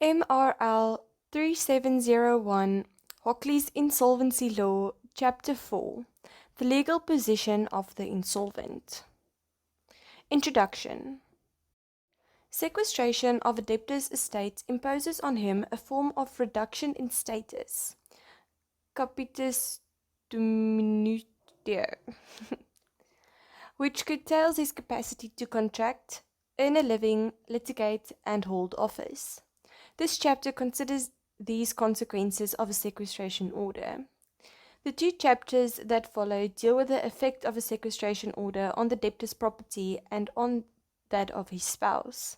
MRL3701, Hockly's Insolvency Law, Chapter 4, The Legal Position of the Insolvent. Introduction. Sequestration of a debtor's estate imposes on him a form of reduction in status, capitis diminutio, which curtails his capacity to contract, earn a living, litigate, and hold office. This chapter considers these consequences of a sequestration order. The two chapters that follow deal with the effect of a sequestration order on the debtor's property and on that of his spouse.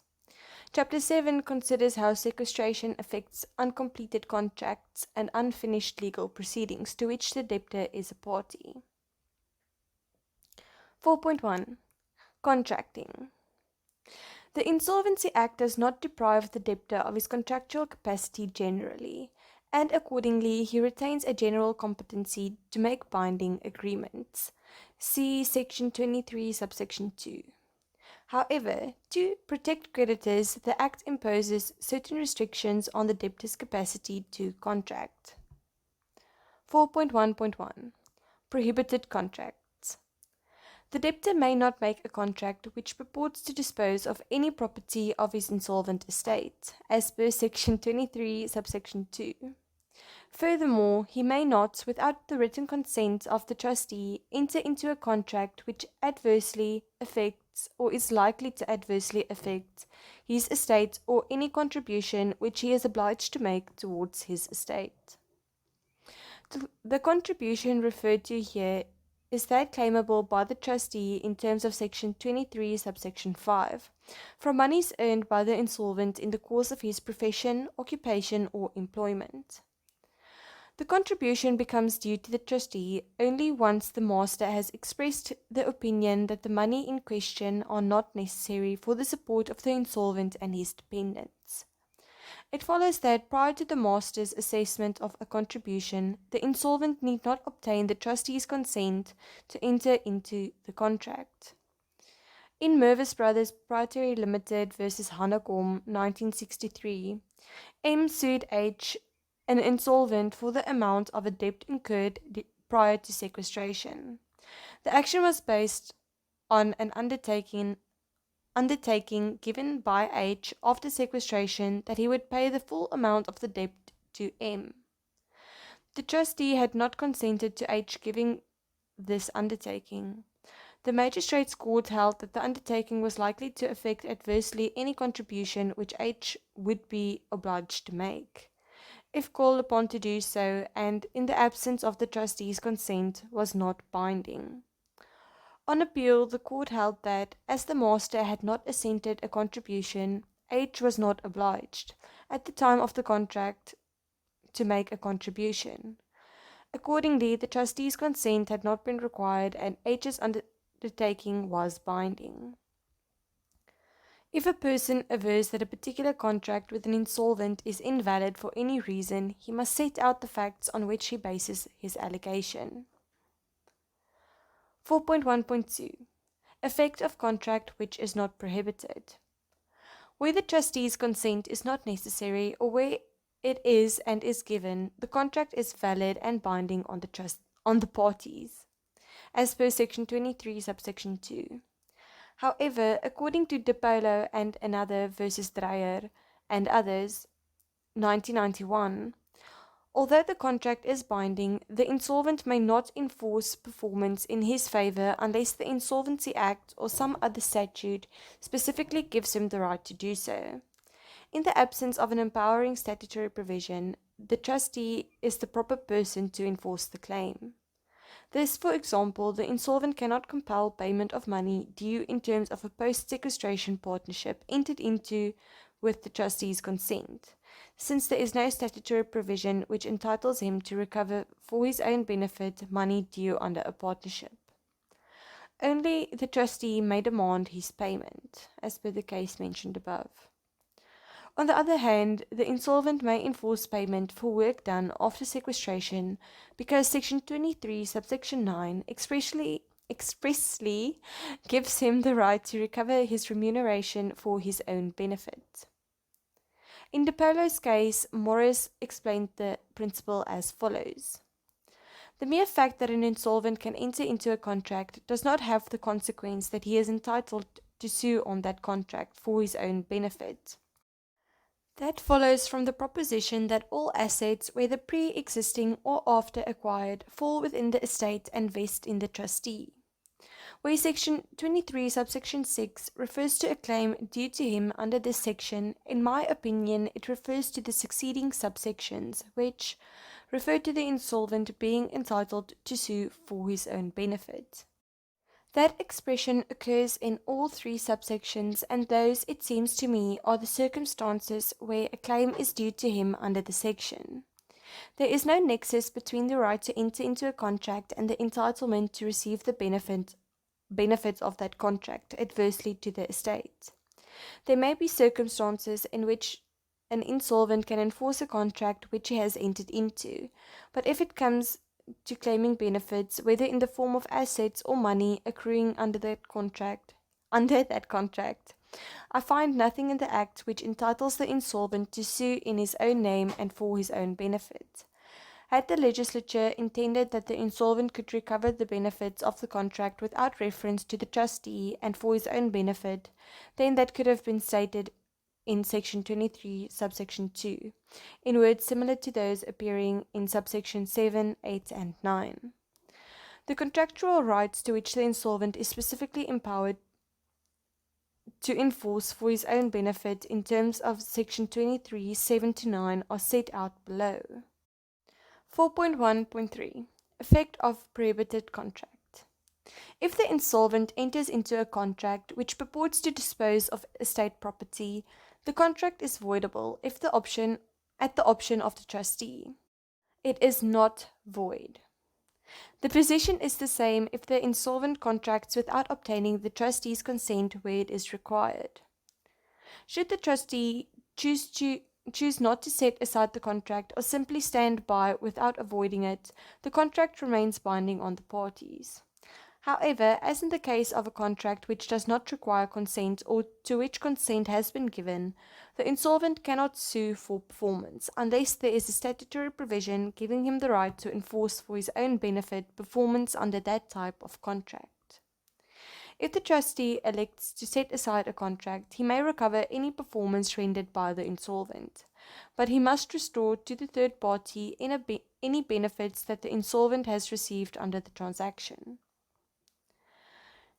Chapter 7 considers how sequestration affects uncompleted contracts and unfinished legal proceedings to which the debtor is a party. 4.1. Contracting. The Insolvency Act does not deprive the debtor of his contractual capacity generally, and accordingly he retains a general competency to make binding agreements. See Section 23, Subsection 2. However, to protect creditors, the Act imposes certain restrictions on the debtor's capacity to contract. 4.1.1. Prohibited contracts. The debtor may not make a contract which purports to dispose of any property of his insolvent estate, as per Section 23, Subsection 2. Furthermore, he may not, without the written consent of the trustee, enter into a contract which adversely affects or is likely to adversely affect his estate or any contribution which he is obliged to make towards his estate. The contribution referred to here is that claimable by the trustee in terms of Section 23, Subsection 5, from monies earned by the insolvent in the course of his profession, occupation, or employment. The contribution becomes due to the trustee only once the master has expressed the opinion that the money in question are not necessary for the support of the insolvent and his dependents. It follows that prior to the master's assessment of a contribution, the insolvent need not obtain the trustee's consent to enter into the contract. In Mervis Brothers Proprietary Limited v. Hanacom, 1963, M sued H, an insolvent, for the amount of a debt incurred prior to sequestration. The action was based on an undertaking given by H after sequestration that he would pay the full amount of the debt to M. The trustee had not consented to H giving this undertaking. The magistrate's court held that the undertaking was likely to affect adversely any contribution which H would be obliged to make, if called upon to do so, and in the absence of the trustee's consent was not binding. On appeal, the court held that, as the master had not assented a contribution, H was not obliged, at the time of the contract, to make a contribution. Accordingly, the trustee's consent had not been required and H's undertaking was binding. If a person avers that a particular contract with an insolvent is invalid for any reason, he must set out the facts on which he bases his allegation. 4.1.2. Effect of contract which is not prohibited. Where the trustee's consent is not necessary or where it is and is given, the contract is valid and binding on the parties, as per Section 23, Subsection 2. However, according to De Polo and another versus Dreyer and others, 1991, although the contract is binding, the insolvent may not enforce performance in his favor unless the Insolvency Act or some other statute specifically gives him the right to do so. In the absence of an empowering statutory provision, the trustee is the proper person to enforce the claim. Thus, for example, the insolvent cannot compel payment of money due in terms of a post-sequestration partnership entered into with the trustee's consent, since there is no statutory provision which entitles him to recover for his own benefit money due under a partnership. Only the trustee may demand his payment, as per the case mentioned above. On the other hand, the insolvent may enforce payment for work done after sequestration because Section 23, Subsection 9 expressly gives him the right to recover his remuneration for his own benefit. In DePolo's case, Morris explained the principle as follows. The mere fact that an insolvent can enter into a contract does not have the consequence that he is entitled to sue on that contract for his own benefit. That follows from the proposition that all assets, whether pre-existing or after acquired, fall within the estate and vest in the trustee. Where Section 23, Subsection 6 refers to a claim due to him under this section, in my opinion, it refers to the succeeding subsections, which refer to the insolvent being entitled to sue for his own benefit. That expression occurs in all three subsections, and those, it seems to me, are the circumstances where a claim is due to him under the section. There is no nexus between the right to enter into a contract and the entitlement to receive the benefits of that contract adversely to the estate. There may be circumstances in which an insolvent can enforce a contract which he has entered into, but if it comes to claiming benefits, whether in the form of assets or money accruing under that contract, I find nothing in the Act which entitles the insolvent to sue in his own name and for his own benefit. Had the legislature intended that the insolvent could recover the benefits of the contract without reference to the trustee and for his own benefit, then that could have been stated in Section 23, Subsection 2, in words similar to those appearing in Subsection 7, 8, and 9. The contractual rights to which the insolvent is specifically empowered to enforce for his own benefit in terms of Section 23, 7 to 9 are set out below. 4.1.3 Effect of Prohibited Contract. If the insolvent enters into a contract which purports to dispose of estate property, the contract is voidable if at the option of the trustee. It is not void. The position is the same if the insolvent contracts without obtaining the trustee's consent where it is required. Should the trustee choose not to set aside the contract or simply stand by without avoiding it, the contract remains binding on the parties. However, as in the case of a contract which does not require consent or to which consent has been given, the insolvent cannot sue for performance unless there is a statutory provision giving him the right to enforce for his own benefit performance under that type of contract. If the trustee elects to set aside a contract, he may recover any performance rendered by the insolvent, but he must restore to the third party any benefits that the insolvent has received under the transaction.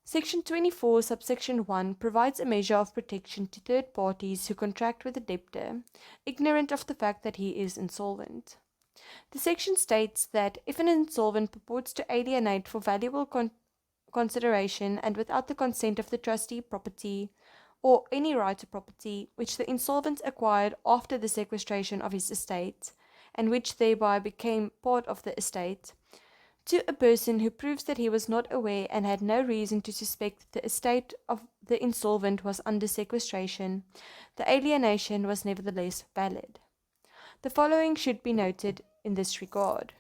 Section 24, Subsection 1 provides a measure of protection to third parties who contract with a debtor, ignorant of the fact that he is insolvent. The section states that if an insolvent purports to alienate for valuable consideration and without the consent of the trustee property, or any right to property, which the insolvent acquired after the sequestration of his estate, and which thereby became part of the estate, to a person who proves that he was not aware and had no reason to suspect that the estate of the insolvent was under sequestration, the alienation was nevertheless valid. The following should be noted in this regard.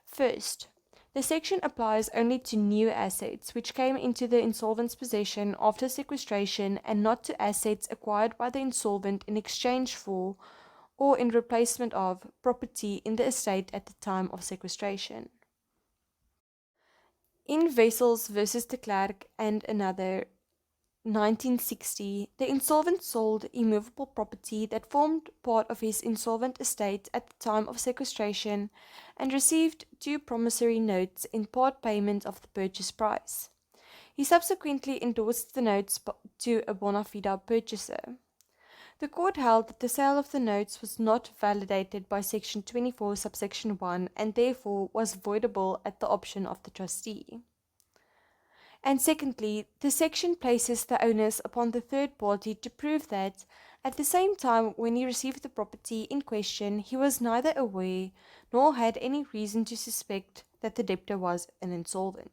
First, the section applies only to new assets which came into the insolvent's possession after sequestration and not to assets acquired by the insolvent in exchange for or in replacement of property in the estate at the time of sequestration. In Wessels v. de Klerk and another, 1960, the insolvent sold immovable property that formed part of his insolvent estate at the time of sequestration and received 2 promissory notes in part payment of the purchase price. He subsequently endorsed the notes to a bona fide purchaser. The court held that the sale of the notes was not validated by Section 24, Subsection 1, and therefore was voidable at the option of the trustee. And secondly, the section places the onus upon the third party to prove that, at the same time when he received the property in question, he was neither aware nor had any reason to suspect that the debtor was an insolvent.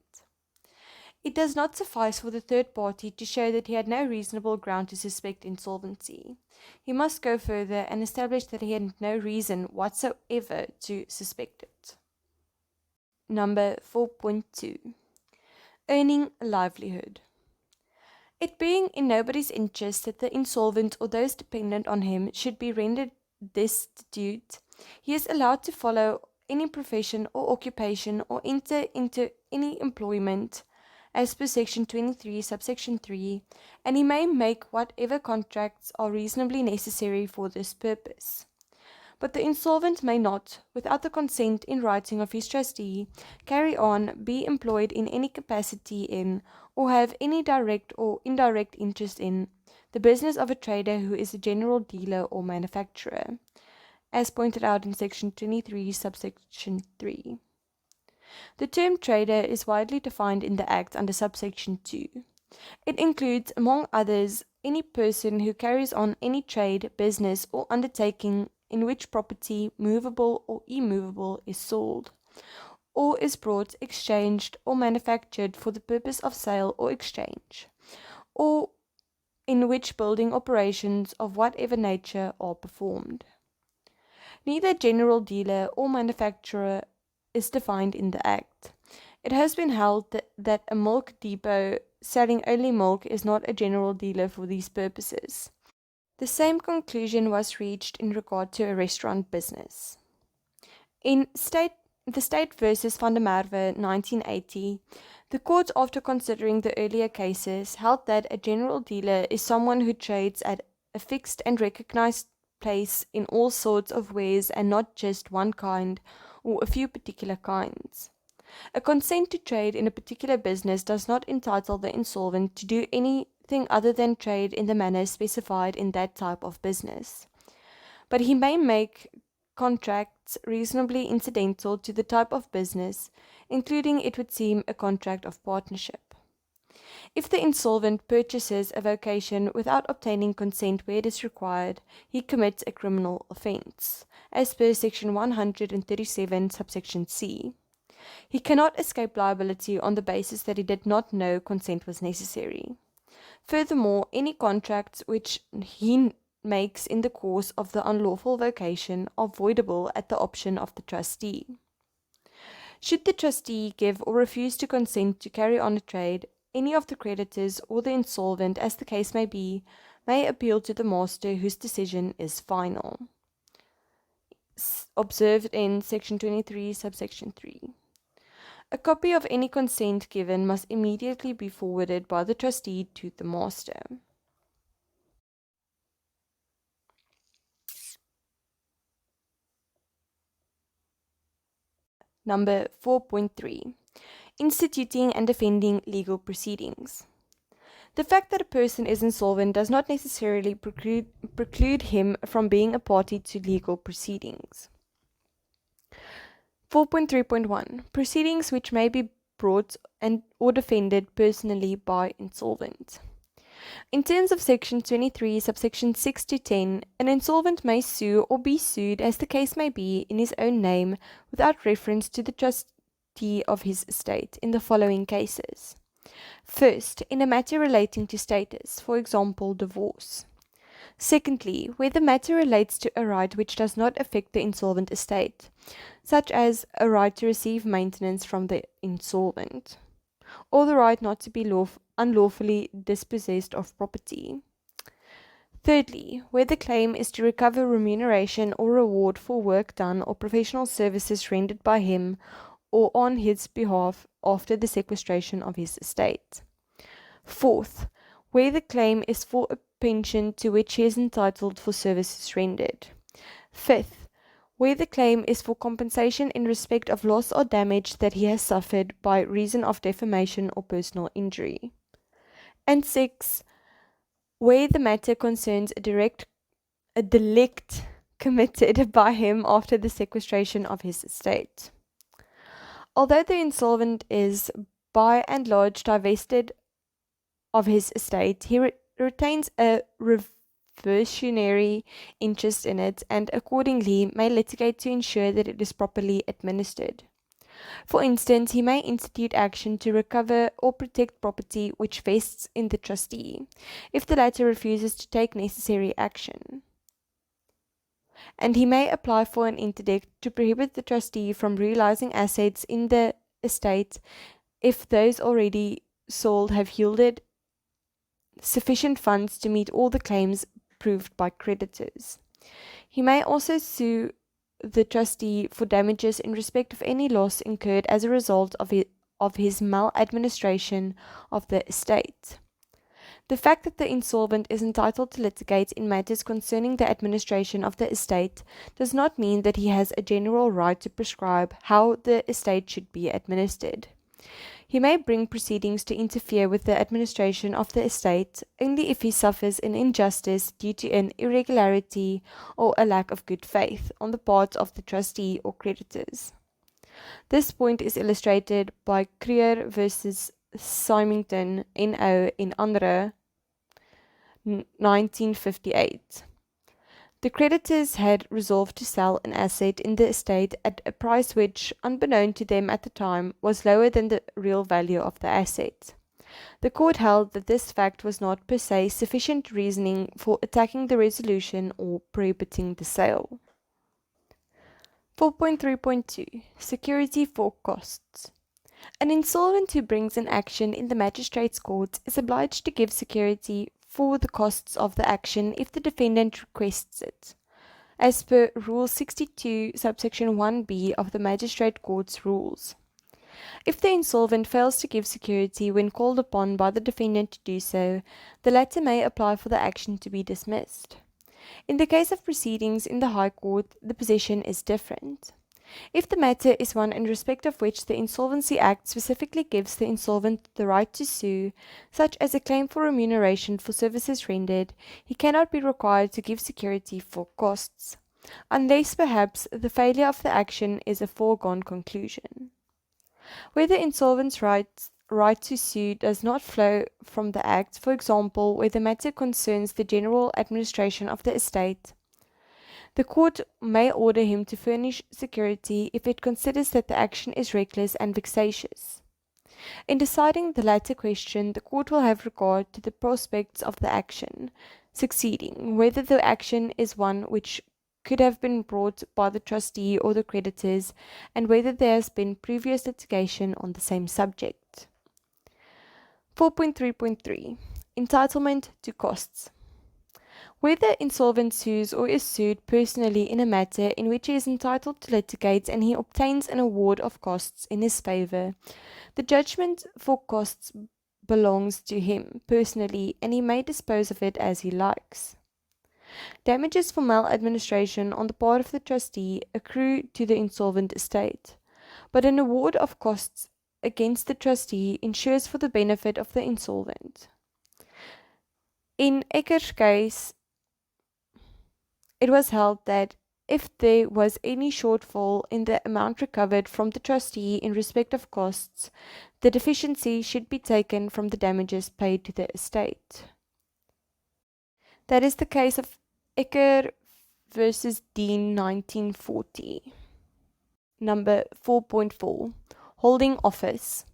It does not suffice for the third party to show that he had no reasonable ground to suspect insolvency. He must go further and establish that he had no reason whatsoever to suspect it. Number 4.2. Earning Livelihood. It being in nobody's interest that the insolvent or those dependent on him should be rendered destitute, he is allowed to follow any profession or occupation or enter into any employment as per Section 23, Subsection 3, and he may make whatever contracts are reasonably necessary for this purpose. But the insolvent may not, without the consent in writing of his trustee, carry on, be employed in any capacity in, or have any direct or indirect interest in, the business of a trader who is a general dealer or manufacturer, as pointed out in Section 23, Subsection 3. The term trader is widely defined in the Act under Subsection 2. It includes, among others, any person who carries on any trade, business, or undertaking in which property, movable or immovable, is sold, or is brought, exchanged, or manufactured for the purpose of sale or exchange, or in which building operations of whatever nature are performed. Neither general dealer or manufacturer is defined in the Act. It has been held that a milk depot selling only milk is not a general dealer for these purposes. The same conclusion was reached in regard to a restaurant business. In the State versus Van der Merwe 1980, the court, after considering the earlier cases, held that a general dealer is someone who trades at a fixed and recognized place in all sorts of wares and not just one kind or a few particular kinds. A consent to trade in a particular business does not entitle the insolvent to do anything other than trade in the manner specified in that type of business. But he may make contracts reasonably incidental to the type of business, including, it would seem, a contract of partnership. If the insolvent purchases a vocation without obtaining consent where it is required, he commits a criminal offence, as per Section 137, Subsection C. He cannot escape liability on the basis that he did not know consent was necessary. Furthermore, any contracts which he makes in the course of the unlawful vocation are voidable at the option of the trustee. Should the trustee give or refuse to consent to carry on a trade, any of the creditors or the insolvent, as the case may be, may appeal to the master whose decision is final. Observed in Section 23, Subsection 3. A copy of any consent given must immediately be forwarded by the trustee to the master. Number 4.3. Instituting and defending legal proceedings. The fact that a person is insolvent does not necessarily preclude him from being a party to legal proceedings. 4.3.1. Proceedings which may be brought or defended personally by insolvent. In terms of Section 23, Subsection 6 to 10, an insolvent may sue or be sued, as the case may be, in his own name, without reference to the trustee of his estate, in the following cases. First, in a matter relating to status, for example, divorce. Secondly, where the matter relates to a right which does not affect the insolvent estate, such as a right to receive maintenance from the insolvent, or the right not to be unlawfully dispossessed of property. Thirdly, where the claim is to recover remuneration or reward for work done or professional services rendered by him or on his behalf after the sequestration of his estate. Fourth, where the claim is for a pension to which he is entitled for services rendered. Fifth, where the claim is for compensation in respect of loss or damage that he has suffered by reason of defamation or personal injury. And six, where the matter concerns a delict committed by him after the sequestration of his estate. Although the insolvent is by and large divested of his estate, he retains a reversionary interest in it and accordingly may litigate to ensure that it is properly administered. For instance, he may institute action to recover or protect property which vests in the trustee, if the latter refuses to take necessary action. And he may apply for an interdict to prohibit the trustee from realizing assets in the estate if those already sold have yielded sufficient funds to meet all the claims proved by creditors. He may also sue the trustee for damages in respect of any loss incurred as a result of his maladministration of the estate. The fact that the insolvent is entitled to litigate in matters concerning the administration of the estate does not mean that he has a general right to prescribe how the estate should be administered. He may bring proceedings to interfere with the administration of the estate only if he suffers an injustice due to an irregularity or a lack of good faith on the part of the trustee or creditors. This point is illustrated by Creer versus Symington, N.O. in Andere, 1958. The creditors had resolved to sell an asset in the estate at a price which, unbeknown to them at the time, was lower than the real value of the asset. The court held that this fact was not per se sufficient reasoning for attacking the resolution or prohibiting the sale. 4.3.2 Security for costs. An insolvent who brings an action in the magistrate's court is obliged to give security for the costs of the action if the defendant requests it, as per Rule 62, Subsection 1b of the Magistrate Court's rules. If the insolvent fails to give security when called upon by the defendant to do so, the latter may apply for the action to be dismissed. In the case of proceedings in the High Court, the position is different. If the matter is one in respect of which the Insolvency Act specifically gives the insolvent the right to sue, such as a claim for remuneration for services rendered, he cannot be required to give security for costs, unless perhaps the failure of the action is a foregone conclusion. Where the insolvent's right to sue does not flow from the Act, for example, where the matter concerns the general administration of the estate, the court may order him to furnish security if it considers that the action is reckless and vexatious. In deciding the latter question, the court will have regard to the prospects of the action succeeding, whether the action is one which could have been brought by the trustee or the creditors, and whether there has been previous litigation on the same subject. 4.3.3 Entitlement to costs. Whether insolvent sues or is sued personally in a matter in which he is entitled to litigate and he obtains an award of costs in his favor, the judgment for costs belongs to him personally and he may dispose of it as he likes. Damages for maladministration on the part of the trustee accrue to the insolvent estate, but an award of costs against the trustee ensures for the benefit of the insolvent. In Ecker's case, it was held that if there was any shortfall in the amount recovered from the trustee in respect of costs, the deficiency should be taken from the damages paid to the estate. That is the case of Ecker versus Dean 1940. Number 4.4 Holding office.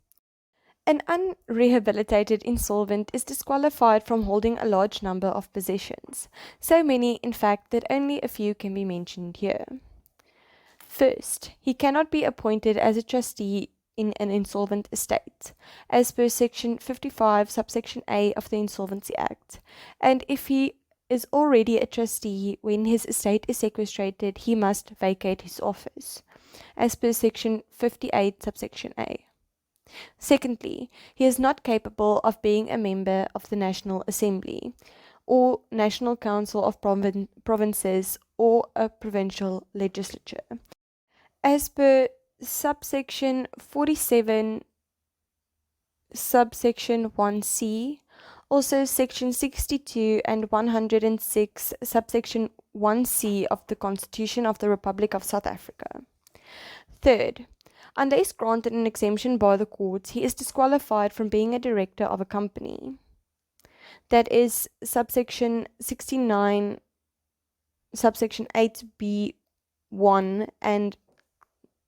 An unrehabilitated insolvent is disqualified from holding a large number of positions, so many, in fact, that only a few can be mentioned here. First, he cannot be appointed as a trustee in an insolvent estate, as per Section 55, Subsection A of the Insolvency Act, and if he is already a trustee when his estate is sequestrated, he must vacate his office, as per Section 58, Subsection A. Secondly, he is not capable of being a member of the National Assembly, or National Council of Provinces, or a provincial legislature. As per Subsection 47, Subsection 1c, also Section 62 and 106, Subsection 1c of the Constitution of the Republic of South Africa. Third, unless granted an exemption by the courts, he is disqualified from being a director of a company. That is Subsection 69, Subsection 8b1 and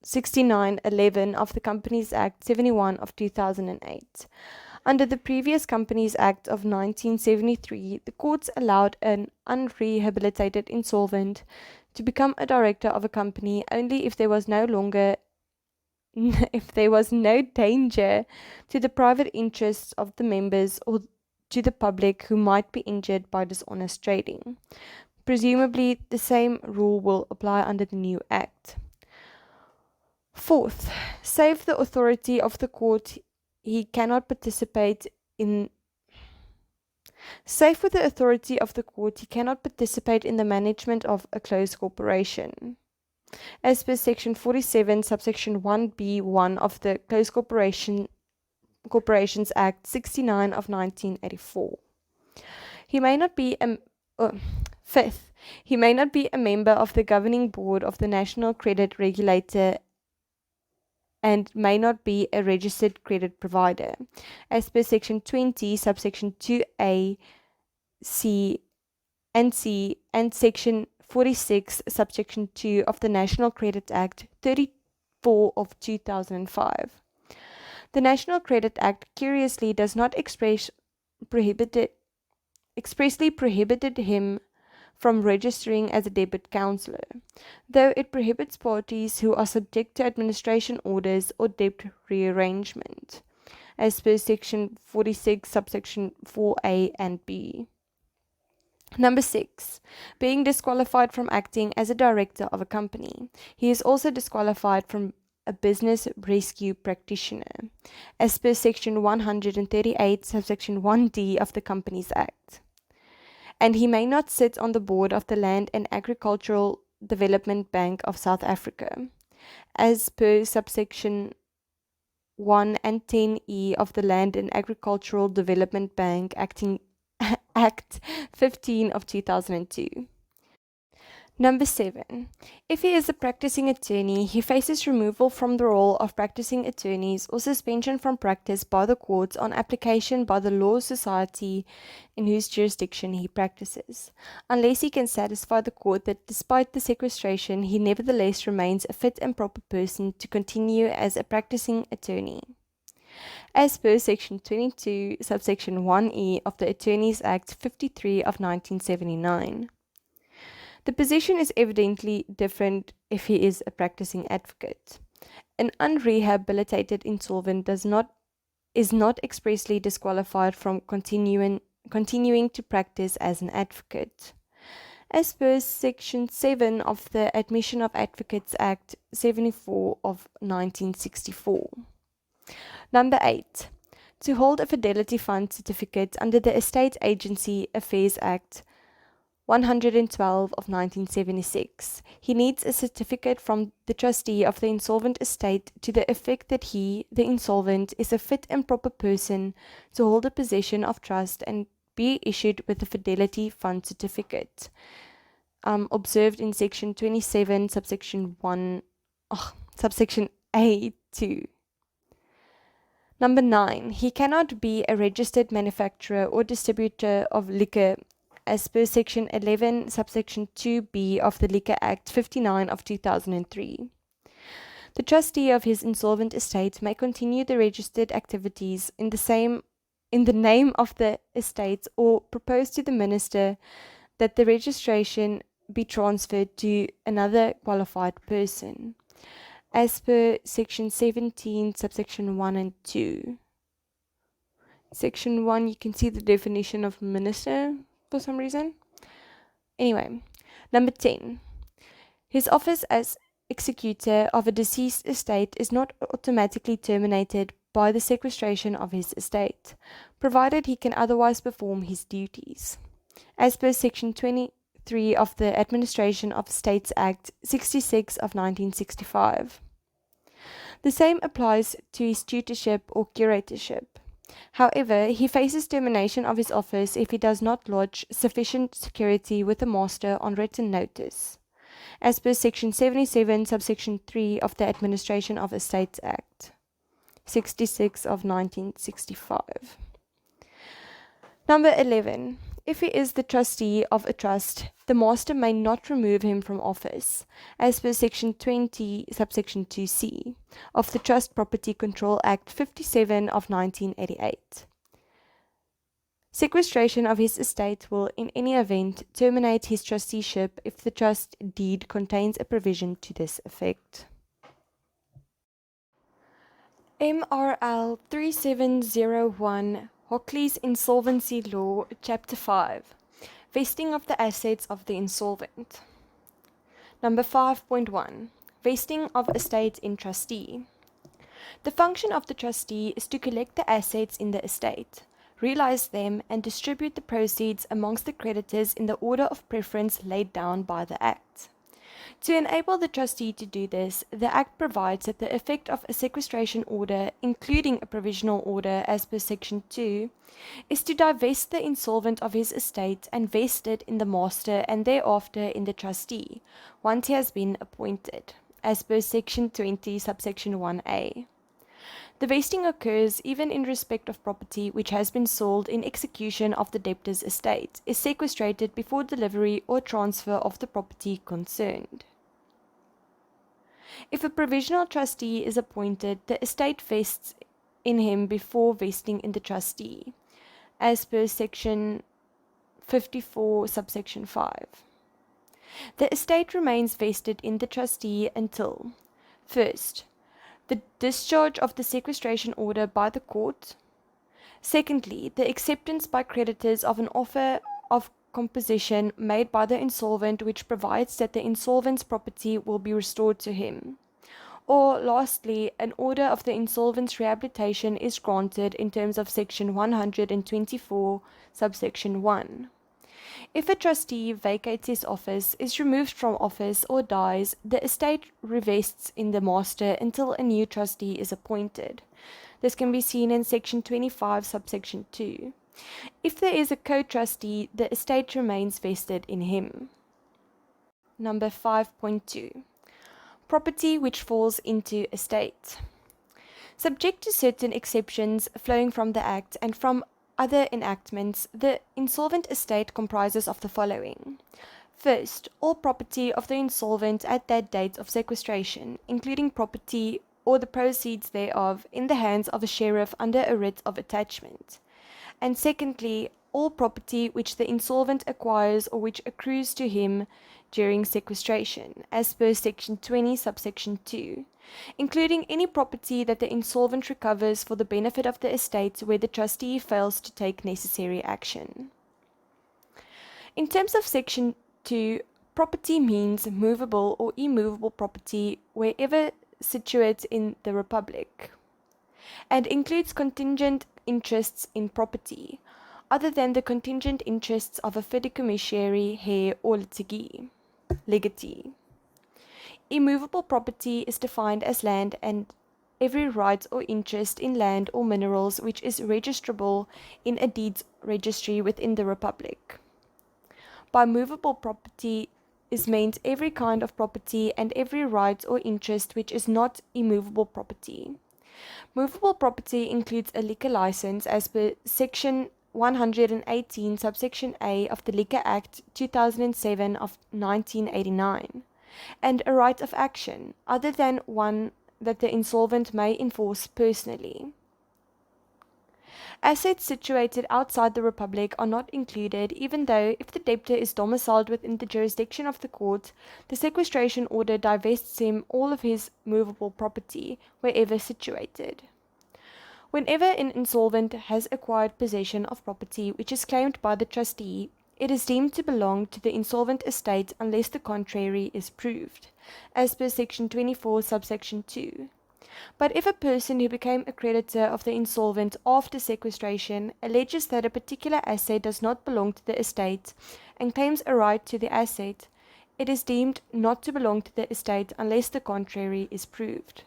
6911 of the Companies Act 71 of 2008. Under the previous Companies Act of 1973, the courts allowed an unrehabilitated insolvent to become a director of a company only if there was no danger to the private interests of the members or to the public who might be injured by dishonest trading. Presumably, the same rule will apply under the new Act. Fourth, save the authority of the court, he cannot participate in Safe with the authority of the court, he cannot participate in the management of a closed corporation. As per Section 47, Subsection 1B1 of the Closed Corporations Act 69 of 1984. He may not be Fifth, he may not be a member of the governing board of the National Credit Regulator and may not be a registered credit provider, as per Section 20, Subsection 2A, C, and Section 46, Subsection 2 of the National Credit Act 34 of 2005. The National Credit Act, curiously, does not expressly prohibited him from registering as a debit counselor, though it prohibits parties who are subject to administration orders or debt rearrangement, as per Section 46, Subsection 4A and B. Number 6. Being disqualified from acting as a director of a company. He is also disqualified from a business rescue practitioner, as per Section 138, Subsection 1D of the Companies Act. And he may not sit on the board of the Land and Agricultural Development Bank of South Africa, as per Subsection 1 and 10E of the Land and Agricultural Development Bank Act 15 of 2002. Number 7. If he is a practicing attorney, he faces removal from the role of practicing attorneys or suspension from practice by the courts on application by the law society in whose jurisdiction he practices, unless he can satisfy the court that despite the sequestration, he nevertheless remains a fit and proper person to continue as a practicing attorney. As per Section 22, Subsection 1E of the Attorneys Act 53 of 1979. The position is evidently different if he is a practicing advocate. An unrehabilitated insolvent is not expressly disqualified from continuing to practice as an advocate. As per Section 7 of the Admission of Advocates Act 74 of 1964. Number 8. To hold a Fidelity Fund certificate under the Estate Agency Affairs Act 112 of 1976. He needs a certificate from the trustee of the insolvent estate to the effect that he, the insolvent, is a fit and proper person to hold a position of trust and be issued with a Fidelity Fund certificate. Observed in Section 27, Subsection A2. Number 9. He cannot be a registered manufacturer or distributor of liquor as per Section 11, Subsection 2B of the Liquor Act 59 of 2003. The trustee of his insolvent estate may continue the registered activities in the name of the estate or propose to the minister that the registration be transferred to another qualified person, as per Section 17, Subsection 1 and 2. Section 1, you can see the definition of minister for some reason. Anyway, number 10. His office as executor of a deceased estate is not automatically terminated by the sequestration of his estate, provided he can otherwise perform his duties, as per Section 23 of the Administration of Estates Act 66 of 1965. The same applies to his tutorship or curatorship. However, he faces termination of his office if he does not lodge sufficient security with the master on written notice, as per Section 77, Subsection 3 of the Administration of Estates Act 66 of 1965. Number 11. If he is the trustee of a trust, the master may not remove him from office, as per Section 20, Subsection 2C of the Trust Property Control Act 57 of 1988. Sequestration of his estate will, in any event, terminate his trusteeship if the trust deed contains a provision to this effect. MRL3701 Hockly's Insolvency Law, Chapter 5, Vesting of the Assets of the Insolvent. Number 5.1, Vesting of Estate in Trustee. The function of the trustee is to collect the assets in the estate, realize them, and distribute the proceeds amongst the creditors in the order of preference laid down by the Act. To enable the trustee to do this, the Act provides that the effect of a sequestration order, including a provisional order as per Section 2, is to divest the insolvent of his estate and vest it in the master and thereafter in the trustee, once he has been appointed, as per Section 20, Subsection 1a. The vesting occurs even in respect of property which has been sold in execution of the debtor's estate, is sequestrated before delivery or transfer of the property concerned. If a provisional trustee is appointed, the estate vests in him before vesting in the trustee, as per Section 54, Subsection 5. The estate remains vested in the trustee until, first, the discharge of the sequestration order by the court. Secondly, the acceptance by creditors of an offer of composition made by the insolvent which provides that the insolvent's property will be restored to him. Or lastly, an order of the insolvent's rehabilitation is granted in terms of Section 124, Subsection 1. If a trustee vacates his office, is removed from office, or dies, the estate revests in the master until a new trustee is appointed. This can be seen in Section 25, Subsection 2. If there is a co-trustee, the estate remains vested in him. Number 5.2. Property which falls into estate. Subject to certain exceptions flowing from the Act and from other enactments, the insolvent estate comprises of the following. First, all property of the insolvent at that date of sequestration, including property or the proceeds thereof in the hands of a sheriff under a writ of attachment. And secondly, all property which the insolvent acquires or which accrues to him during sequestration, as per Section 20, Subsection 2, including any property that the insolvent recovers for the benefit of the estate where the trustee fails to take necessary action. In terms of Section 2, property means movable or immovable property wherever situate in the Republic, and includes contingent interests in property, other than the contingent interests of a fiduciary, heir, or legatee. Immovable property is defined as land and every right or interest in land or minerals which is registrable in a deeds registry within the Republic. By movable property is meant every kind of property and every right or interest which is not immovable property. Movable property includes a liquor license as per Section 118, Subsection A of the Liquor Act 2007 of 1989. And a right of action, other than one that the insolvent may enforce personally. Assets situated outside the Republic are not included, even though, if the debtor is domiciled within the jurisdiction of the court, the sequestration order divests him all of his movable property, wherever situated. Whenever an insolvent has acquired possession of property which is claimed by the trustee, it is deemed to belong to the insolvent estate unless the contrary is proved, as per Section 24, Subsection 2. But if a person who became a creditor of the insolvent after sequestration alleges that a particular asset does not belong to the estate and claims a right to the asset, it is deemed not to belong to the estate unless the contrary is proved.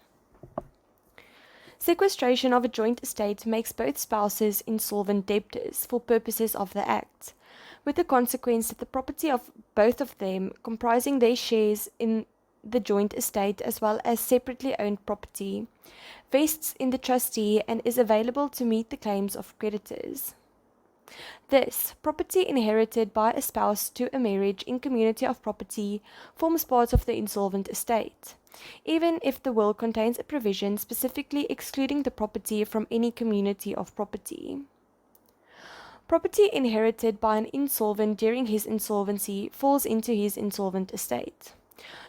Sequestration of a joint estate makes both spouses insolvent debtors for purposes of the Act, with the consequence that the property of both of them, comprising their shares in the joint estate as well as separately owned property, vests in the trustee and is available to meet the claims of creditors. This, property inherited by a spouse to a marriage in community of property, forms part of the insolvent estate, even if the will contains a provision specifically excluding the property from any community of property. Property inherited by an insolvent during his insolvency falls into his insolvent estate,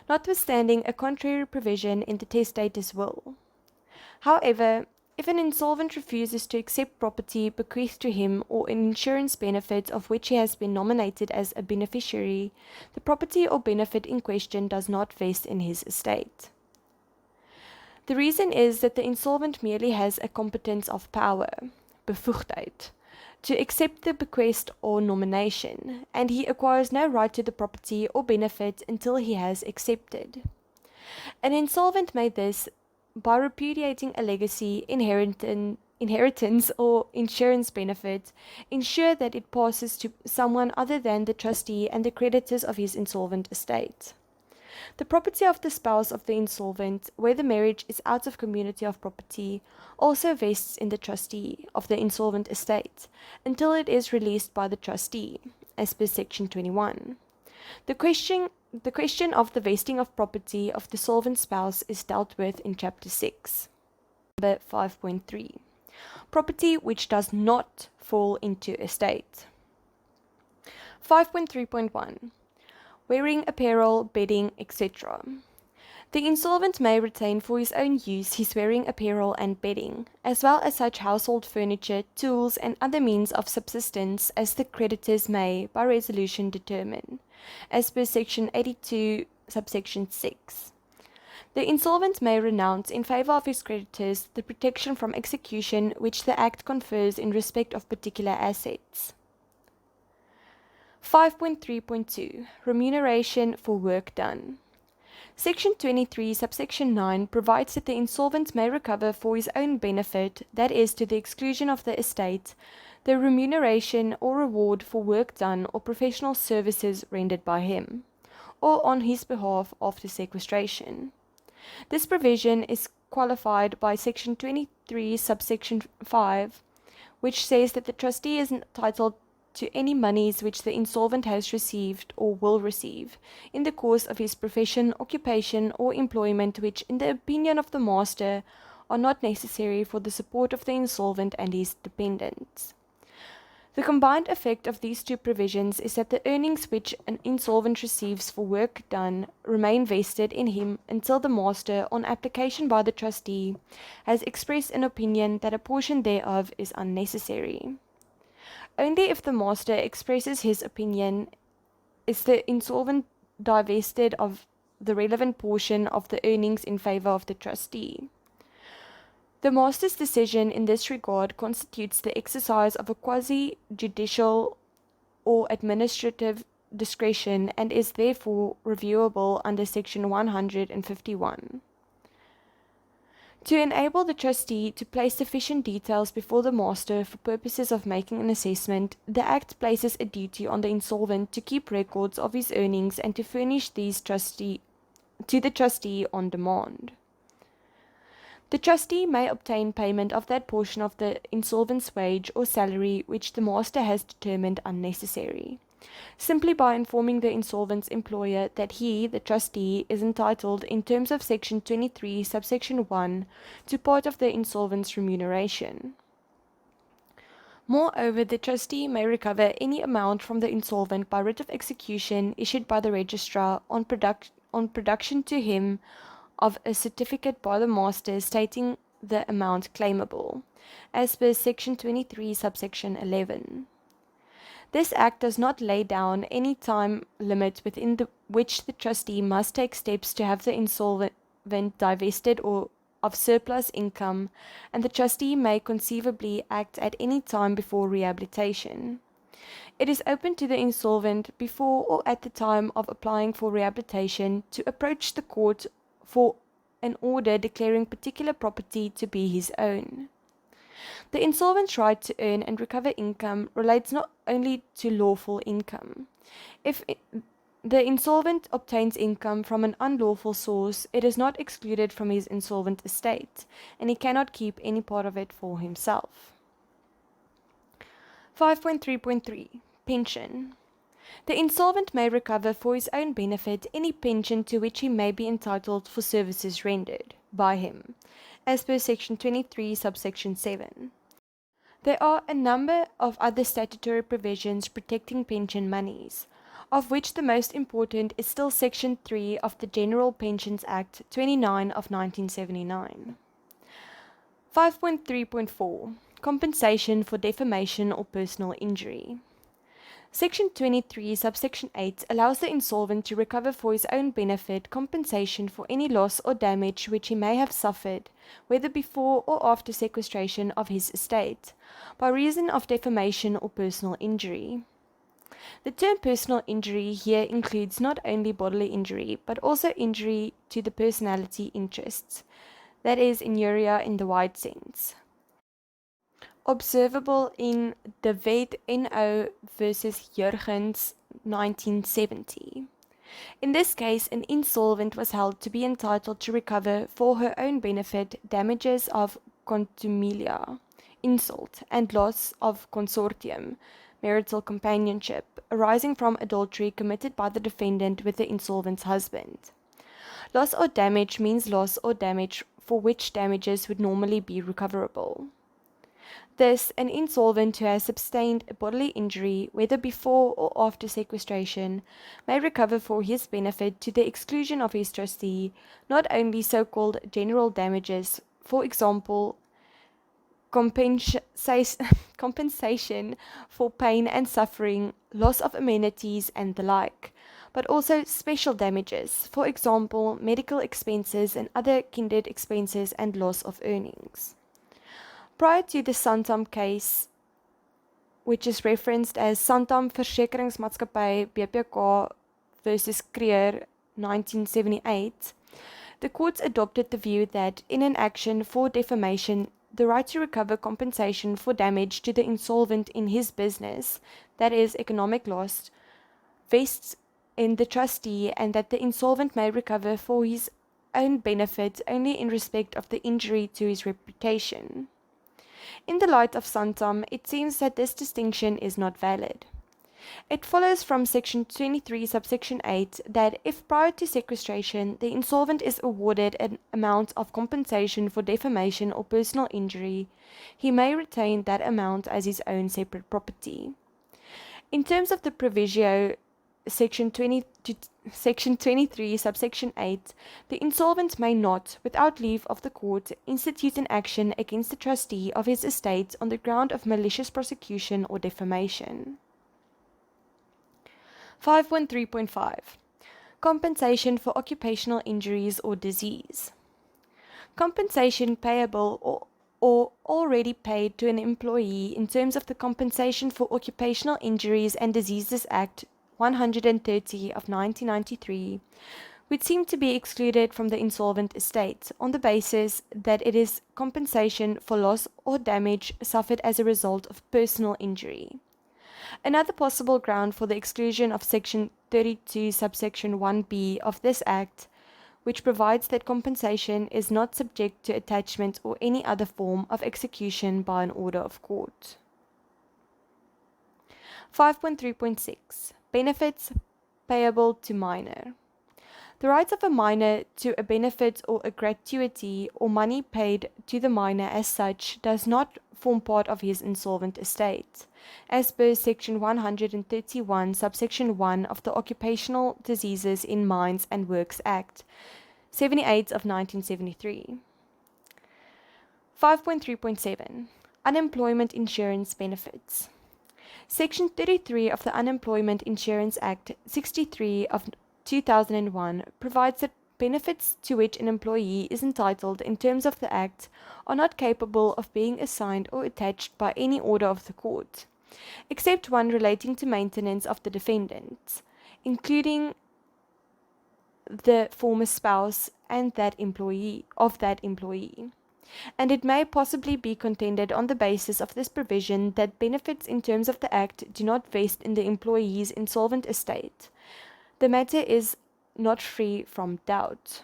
notwithstanding a contrary provision in the testator's will. However, If an insolvent refuses to accept property bequeathed to him or an insurance benefit of which he has been nominated as a beneficiary, the property or benefit in question does not vest in his estate. The reason is that the insolvent merely has a competence of power, bevoegdheid, to accept the bequest or nomination, and he acquires no right to the property or benefit until he has accepted. An insolvent may thus, by repudiating a legacy, inheritance, or insurance benefit, ensure that it passes to someone other than the trustee and the creditors of his insolvent estate. The property of the spouse of the insolvent, where the marriage is out of community of property, also vests in the trustee of the insolvent estate until it is released by the trustee, as per Section 21. The question of the vesting of property of the solvent spouse is dealt with in Chapter 6. Number 5.3. Property which does not fall into estate. 5.3.1. Wearing apparel, bedding, etc. The insolvent may retain for his own use his wearing apparel and bedding, as well as such household furniture, tools, and other means of subsistence as the creditors may, by resolution, determine, as per Section 82, Subsection 6. The insolvent may renounce in favor of his creditors the protection from execution which the Act confers in respect of particular assets. 5.3.2. Remuneration for work done. Section 23, Subsection 9 provides that the insolvent may recover for his own benefit, that is, to the exclusion of the estate, the remuneration or reward for work done or professional services rendered by him, or on his behalf after sequestration. This provision is qualified by Section 23, Subsection 5, which says that the trustee is entitled to any monies which the insolvent has received or will receive in the course of his profession, occupation, or employment which, in the opinion of the master, are not necessary for the support of the insolvent and his dependents. The combined effect of these two provisions is that the earnings which an insolvent receives for work done remain vested in him until the master, on application by the trustee, has expressed an opinion that a portion thereof is unnecessary. Only if the master expresses his opinion is the insolvent divested of the relevant portion of the earnings in favor of the trustee. The master's decision in this regard constitutes the exercise of a quasi-judicial or administrative discretion and is therefore reviewable under Section 151. To enable the trustee to place sufficient details before the master for purposes of making an assessment, the Act places a duty on the insolvent to keep records of his earnings and to furnish these to the trustee on demand. The trustee may obtain payment of that portion of the insolvent's wage or salary which the master has determined unnecessary, simply by informing the insolvent's employer that he, the trustee, is entitled, in terms of Section 23, Subsection 1, to part of the insolvent's remuneration. Moreover, the trustee may recover any amount from the insolvent by writ of execution issued by the registrar on production to him of a certificate by the master stating the amount claimable, as per Section 23, Subsection 11. This Act does not lay down any time limit within which the trustee must take steps to have the insolvent divested or of surplus income, and the trustee may conceivably act at any time before rehabilitation. It is open to the insolvent, before or at the time of applying for rehabilitation, to approach the court for an order declaring particular property to be his own. The insolvent's right to earn and recover income relates not only to lawful income. If the insolvent obtains income from an unlawful source, it is not excluded from his insolvent estate, and he cannot keep any part of it for himself. 5.3.3. Pension. The insolvent may recover for his own benefit any pension to which he may be entitled for services rendered by him, as per Section 23, Subsection 7. There are a number of other statutory provisions protecting pension monies, of which the most important is still Section 3 of the General Pensions Act 29 of 1979. 5.3.4 Compensation for defamation or personal injury. Section 23, subsection 8 allows the insolvent to recover for his own benefit compensation for any loss or damage which he may have suffered, whether before or after sequestration of his estate, by reason of defamation or personal injury. The term personal injury here includes not only bodily injury, but also injury to the personality interests, that is, injuria in the wide sense. Observable in De Wet NO versus Jurgens 1970. In this case, an insolvent was held to be entitled to recover for her own benefit damages of contumelia, insult, and loss of consortium, marital companionship, arising from adultery committed by the defendant with the insolvent's husband. Loss or damage means loss or damage for which damages would normally be recoverable. Thus, an insolvent who has sustained a bodily injury, whether before or after sequestration, may recover for his benefit to the exclusion of his trustee, not only so-called general damages, for example, compensation for pain and suffering, loss of amenities, and the like, but also special damages, for example, medical expenses and other kindred expenses and loss of earnings. Prior to the Santam case, which is referenced as Santam Versekeringsmaatskappy BPK versus Creer 1978, the courts adopted the view that in an action for defamation, the right to recover compensation for damage to the insolvent in his business, that is, economic loss, vests in the trustee, and that the insolvent may recover for his own benefit only in respect of the injury to his reputation. In the light of Santam, it seems that this distinction is not valid. It follows from Section 23, subsection 8, that if prior to sequestration the insolvent is awarded an amount of compensation for defamation or personal injury, he may retain that amount as his own separate property. In terms of the proviso, Section 23, subsection 8, the insolvent may not, without leave of the court, institute an action against the trustee of his estate on the ground of malicious prosecution or defamation. 5.3.5 Compensation for occupational injuries or disease. Compensation payable or already paid to an employee in terms of the Compensation for Occupational Injuries and Diseases Act 130 of 1993 would seem to be excluded from the insolvent estate on the basis that it is compensation for loss or damage suffered as a result of personal injury. Another possible ground for the exclusion of Section 32, subsection 1b of this Act, which provides that compensation is not subject to attachment or any other form of execution by an order of court. 5.3.6 Benefits payable to minor. The rights of a minor to a benefit or a gratuity or money paid to the minor as such does not form part of his insolvent estate, as per Section 131, subsection 1 of the Occupational Diseases in Mines and Works Act 78 of 1973. 5.3.7 Unemployment insurance benefits. Section 33 of the Unemployment Insurance Act 63 of 2001 provides that benefits to which an employee is entitled in terms of the Act are not capable of being assigned or attached by any order of the court, except one relating to maintenance of the defendant, including the former spouse and that employee. And it may possibly be contended on the basis of this provision that benefits in terms of the Act do not vest in the employee's insolvent estate. The matter is not free from doubt.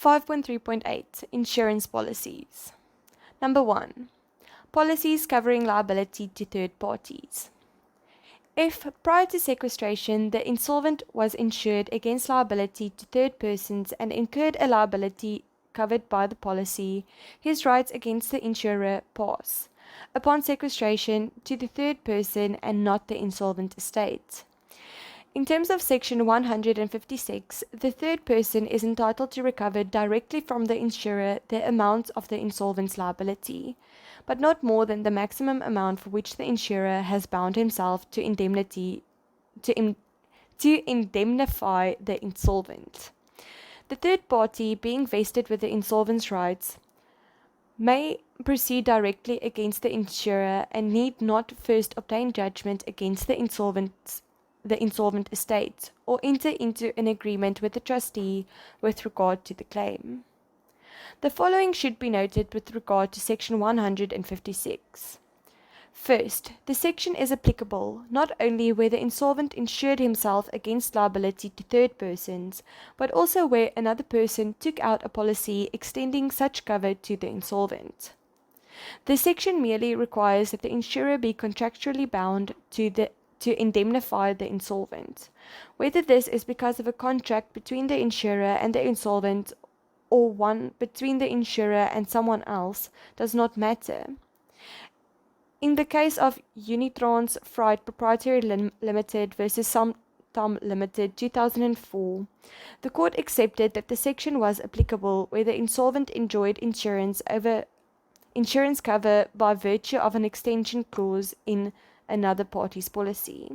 5.3.8 Insurance policies. Number 1. Policies covering liability to third parties. If, prior to sequestration, the insolvent was insured against liability to third persons and incurred a liability covered by the policy, his rights against the insurer pass, upon sequestration, to the third person and not the insolvent estate. In terms of Section 156, the third person is entitled to recover directly from the insurer the amount of the insolvent's liability, but not more than the maximum amount for which the insurer has bound himself to indemnify the insolvent. The third party, being vested with the insolvent's rights, may proceed directly against the insurer and need not first obtain judgment against the insolvent estate, or enter into an agreement with the trustee with regard to the claim. The following should be noted with regard to Section 156. First, the section is applicable not only where the insolvent insured himself against liability to third persons, but also where another person took out a policy extending such cover to the insolvent. The section merely requires that the insurer be contractually bound to indemnify the insolvent. Whether this is because of a contract between the insurer and the insolvent or one between the insurer and someone else does not matter. In the case of Unitrans Freight Proprietary Limited versus Sumtom Limited 2004, the court accepted that the section was applicable where the insolvent enjoyed insurance cover by virtue of an extension clause in another party's policy.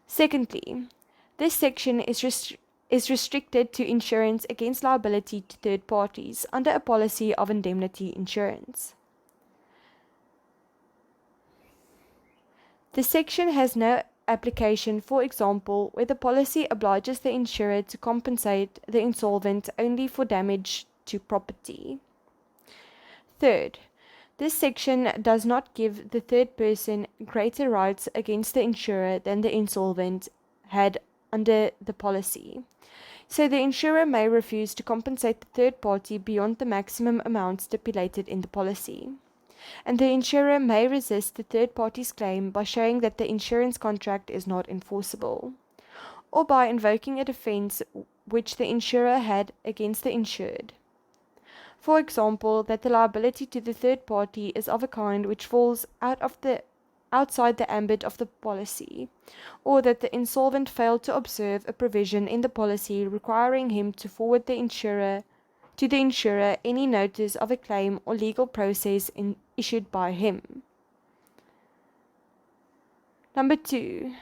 Secondly, this section is restricted to insurance against liability to third parties under a policy of indemnity insurance. The section has no application, for example, where the policy obliges the insurer to compensate the insolvent only for damage to property. Third, this section does not give the third person greater rights against the insurer than the insolvent had under the policy. So the insurer may refuse to compensate the third party beyond the maximum amount stipulated in the policy. And the insurer may resist the third party's claim by showing that the insurance contract is not enforceable, or by invoking a defense which the insurer had against the insured. For example, that the liability to the third party is of a kind which falls outside the ambit of the policy, or that the insolvent failed to observe a provision in the policy requiring him to forward to the insurer any notice of a claim or legal process issued by him. Number 2,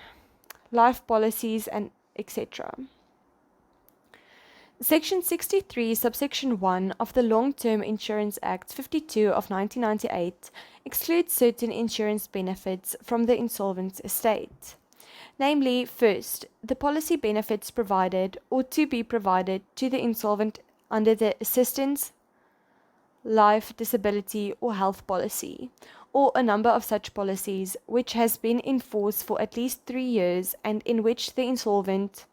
life policies and etc. Section 63, Subsection 1 of the Long-Term Insurance Act 52 of 1998 excludes certain insurance benefits from the insolvent estate. Namely, first, the policy benefits provided or to be provided to the insolvent under the assistance, life, disability, or health policy, or a number of such policies which has been in force for at least 3 years and in which the insolvent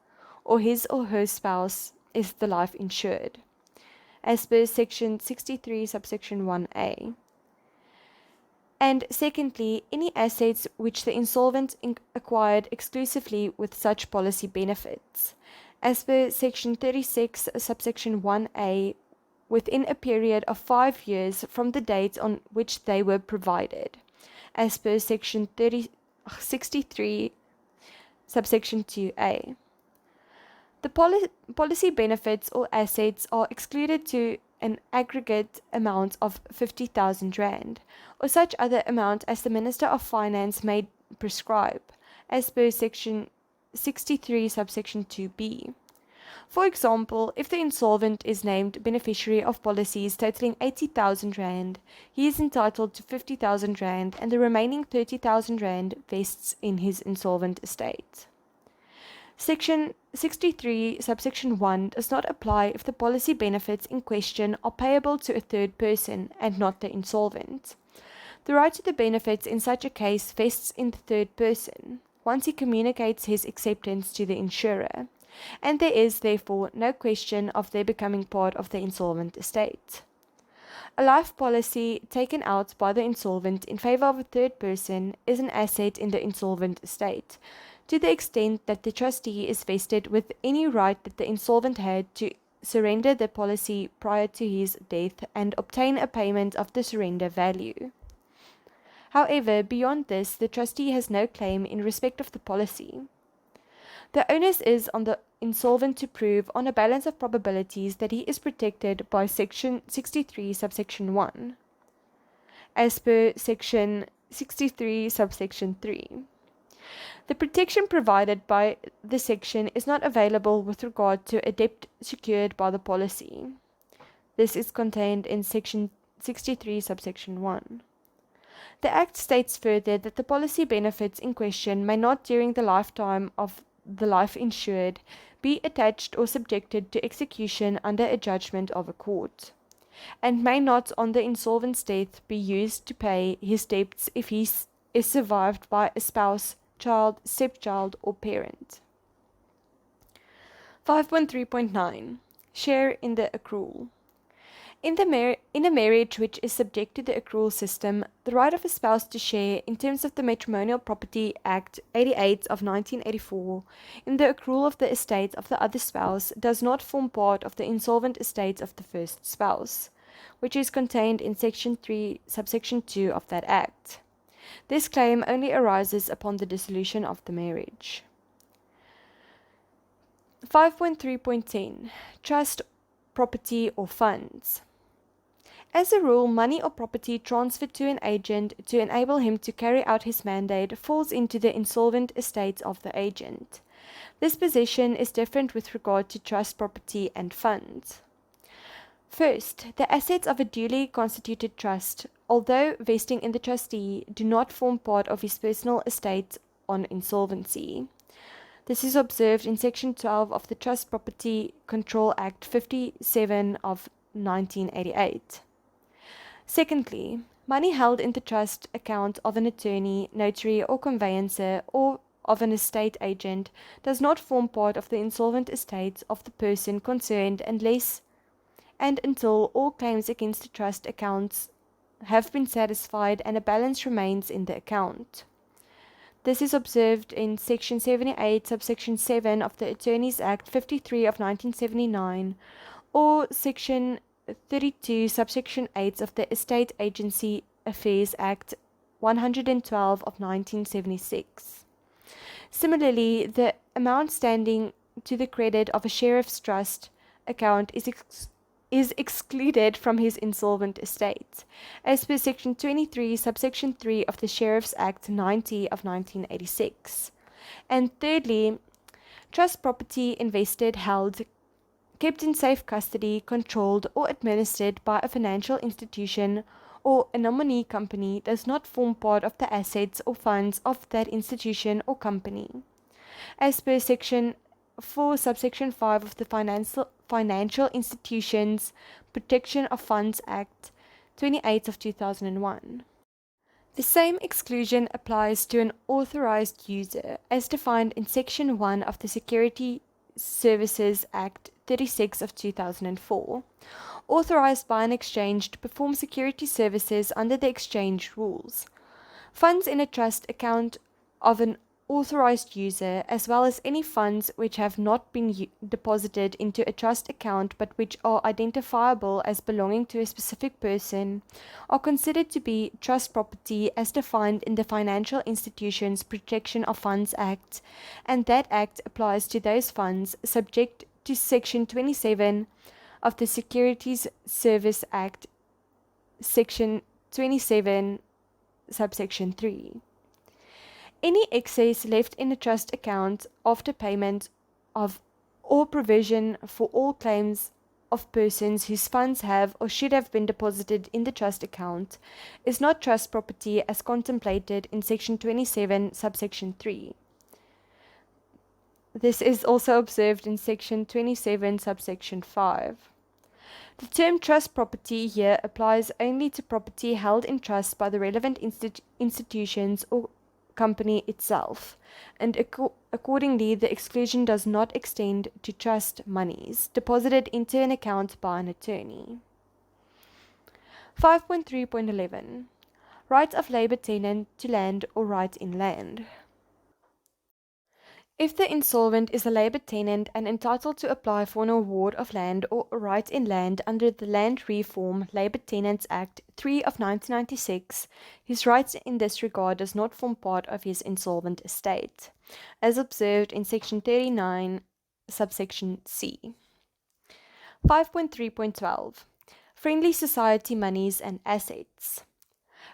or his or her spouse is the life insured, as per Section 63, Subsection 1a. And secondly, any assets which the insolvent acquired exclusively with such policy benefits, as per Section 36, Subsection 1a, within a period of 5 years from the date on which they were provided, as per Section 63, Subsection 2a. The policy benefits or assets are excluded to an aggregate amount of 50,000 rand, or such other amount as the Minister of Finance may prescribe, as per Section 63, Subsection 2b. For example, if the insolvent is named beneficiary of policies totaling 80,000 rand, he is entitled to 50,000 rand and the remaining 30,000 rand vests in his insolvent estate. Section 63, Subsection 1 does not apply if the policy benefits in question are payable to a third person and not the insolvent. The right to the benefits in such a case vests in the third person, once he communicates his acceptance to the insurer, and there is, therefore, no question of their becoming part of the insolvent estate. A life policy taken out by the insolvent in favor of a third person is an asset in the insolvent estate, to the extent that the trustee is vested with any right that the insolvent had to surrender the policy prior to his death and obtain a payment of the surrender value. However, beyond this, the trustee has no claim in respect of the policy. The onus is on the insolvent to prove on a balance of probabilities that he is protected by Section 63, Subsection 1, as per Section 63, Subsection 3. The protection provided by the section is not available with regard to a debt secured by the policy. This is contained in Section 63, Subsection 1. The Act states further that the policy benefits in question may not during the lifetime of the life insured be attached or subjected to execution under a judgment of a court, and may not on the insolvent's death be used to pay his debts if he is survived by a spouse, child, stepchild, or parent. 5.3.9 Share in the accrual. In a marriage which is subject to the accrual system, the right of a spouse to share, in terms of the Matrimonial Property Act 88 of 1984, in the accrual of the estate of the other spouse does not form part of the insolvent estate of the first spouse, which is contained in Section 3, Subsection 2 of that Act. This claim only arises upon the dissolution of the marriage. 5.3.10 Trust, property, or funds. As a rule, money or property transferred to an agent to enable him to carry out his mandate falls into the insolvent estate of the agent. This position is different with regard to trust, property, and funds. First, the assets of a duly constituted trust, although vesting in the trustee, do not form part of his personal estate on insolvency. This is observed in Section 12 of the Trust Property Control Act 57 of 1988. Secondly, money held in the trust account of an attorney, notary, or conveyancer, or of an estate agent does not form part of the insolvent estate of the person concerned unless and until all claims against the trust accounts have been satisfied and a balance remains in the account. This is observed in Section 78, Subsection 7 of the Attorneys Act 53 of 1979, or Section 32, Subsection 8 of the Estate Agency Affairs Act 112 of 1976. Similarly, the amount standing to the credit of a sheriff's trust account is excluded from his insolvent estate, as per Section 23, Subsection 3 of the Sheriff's Act 90 of 1986. And thirdly, trust property invested, held, kept in safe custody, controlled, or administered by a financial institution or a nominee company does not form part of the assets or funds of that institution or company, as per Section 4, Subsection 5 of the Financial Institutions Protection of Funds Act 28 of 2001. The same exclusion applies to an authorized user, as defined in Section 1 of the Security Services Act 36 of 2004, authorized by an exchange to perform security services under the exchange rules. Funds in a trust account of an authorized user, as well as any funds which have not been deposited into a trust account but which are identifiable as belonging to a specific person, are considered to be trust property as defined in the Financial Institutions Protection of Funds Act, and that Act applies to those funds subject to Section 27 of the Securities Service Act, Section 27, Subsection 3. Any excess left in a trust account after payment of or provision for all claims of persons whose funds have or should have been deposited in the trust account is not trust property as contemplated in Section 27, Subsection 3. This is also observed in Section 27, Subsection 5. The term trust property here applies only to property held in trust by the relevant institutions or company itself, and accordingly the exclusion does not extend to trust monies deposited into an account by an attorney. 5.3.11 Right of labor tenant to land or right in land. If the insolvent is a labor tenant and entitled to apply for an award of land or a right in land under the Land Reform Labor Tenants Act 3 of 1996, his rights in this regard does not form part of his insolvent estate, as observed in Section 39, Subsection C. 5.3.12 Friendly Society Monies and Assets.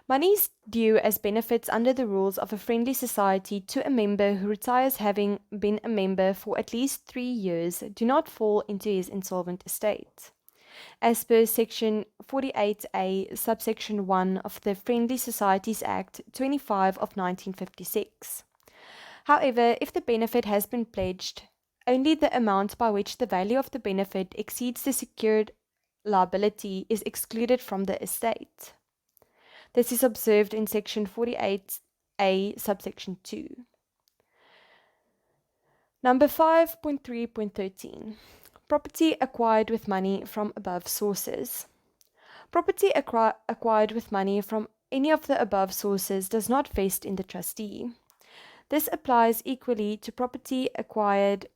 Monies due as benefits under the rules of a friendly society to a member who retires having been a member for at least 3 years do not fall into his insolvent estate, as per Section 48A, Subsection 1 of the Friendly Societies Act 25 of 1956. However, if the benefit has been pledged, only the amount by which the value of the benefit exceeds the secured liability is excluded from the estate. This is observed in Section 48A, Subsection 2. Number 5.3.13. Property acquired with money from above sources. Property acquired with money from any of the above sources does not vest in the trustee. This applies equally to property acquired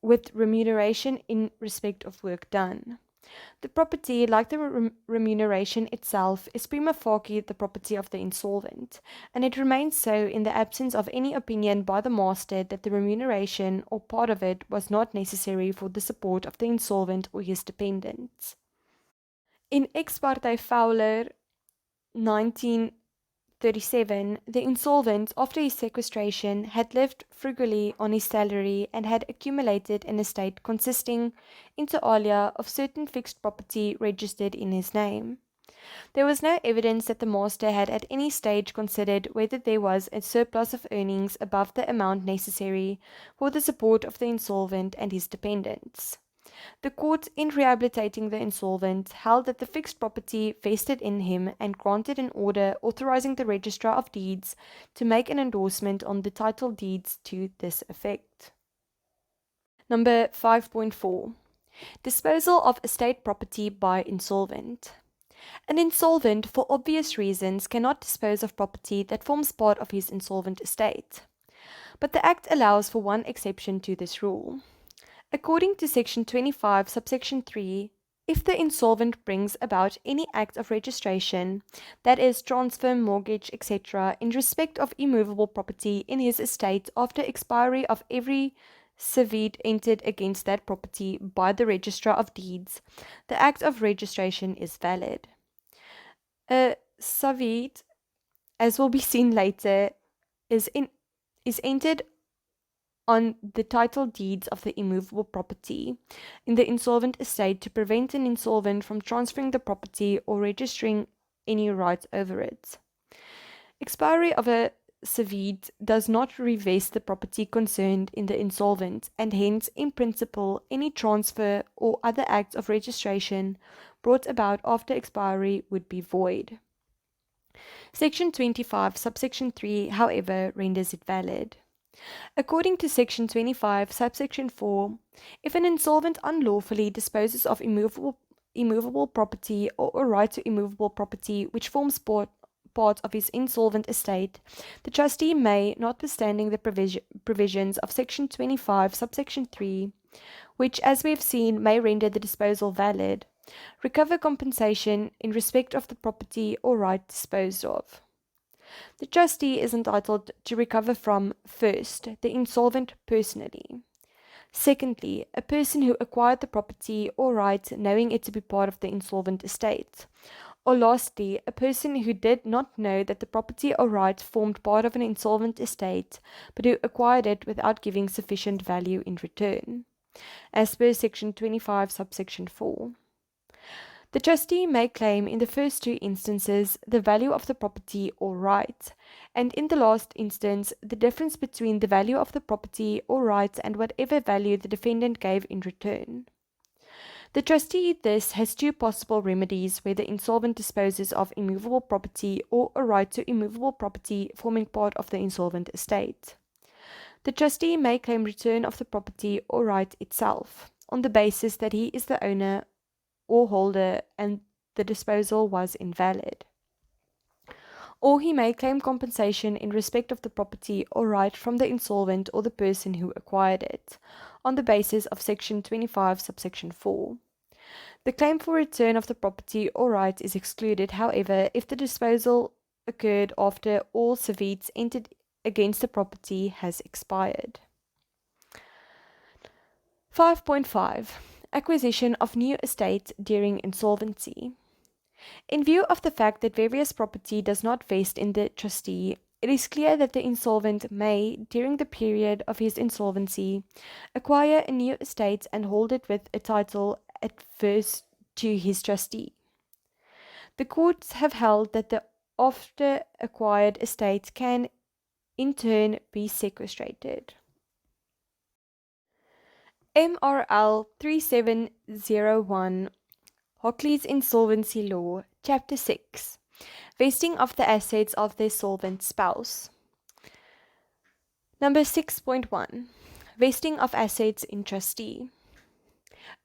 with remuneration in respect of work done. The property, like the remuneration itself, is prima facie the property of the insolvent, and it remains so in the absence of any opinion by the master that the remuneration or part of it was not necessary for the support of the insolvent or his dependents. In Ex parte Fowler 1937, the insolvent, after his sequestration, had lived frugally on his salary and had accumulated an estate consisting, inter alia, of certain fixed property registered in his name. There was no evidence that the master had at any stage considered whether there was a surplus of earnings above the amount necessary for the support of the insolvent and his dependents. The court, in rehabilitating the insolvent, held that the fixed property vested in him and granted an order authorizing the Registrar of Deeds to make an endorsement on the title deeds to this effect. Number 5.4. Disposal of estate property by insolvent. An insolvent, for obvious reasons, cannot dispose of property that forms part of his insolvent estate. But the Act allows for one exception to this rule. According to Section 25, Subsection 3, if the insolvent brings about any act of registration, that is, transfer, mortgage, etc., in respect of immovable property in his estate after expiry of every civet entered against that property by the Registrar of Deeds, the act of registration is valid. A civet, as will be seen later, is entered on the title deeds of the immovable property in the insolvent estate to prevent an insolvent from transferring the property or registering any rights over it. Expiry of a civet does not revest the property concerned in the insolvent, and hence, in principle, any transfer or other acts of registration brought about after expiry would be void. Section 25, Subsection 3, however, renders it valid. According to Section 25, Subsection 4, if an insolvent unlawfully disposes of immovable property or a right to immovable property which forms part of his insolvent estate, the trustee may, notwithstanding the provisions of Section 25, Subsection 3, which, as we have seen, may render the disposal valid, recover compensation in respect of the property or right disposed of. The trustee is entitled to recover from, first, the insolvent personally; secondly, a person who acquired the property or right knowing it to be part of the insolvent estate; or lastly, a person who did not know that the property or right formed part of an insolvent estate, but who acquired it without giving sufficient value in return, as per Section 25, Subsection 4. The trustee may claim in the first two instances the value of the property or right, and in the last instance the difference between the value of the property or right and whatever value the defendant gave in return. The trustee thus has two possible remedies where the insolvent disposes of immovable property or a right to immovable property forming part of the insolvent estate. The trustee may claim return of the property or right itself, on the basis that he is the owner or holder and the disposal was invalid. or he may claim compensation in respect of the property or right from the insolvent or the person who acquired it, on the basis of Section 25, Subsection 4. The claim for return of the property or right is excluded, however, if the disposal occurred after all servets entered against the property has expired. 5.5. Acquisition of new estate during insolvency. In view of the fact that various property does not vest in the trustee, it is clear that the insolvent may, during the period of his insolvency, acquire a new estate and hold it with a title adverse to his trustee. The courts have held that the after acquired estate can in turn be sequestrated. MRL3701, Hockly's Insolvency Law, Chapter 6, Vesting of the Assets of the Solvent Spouse. Number 6.1, Vesting of Assets in Trustee.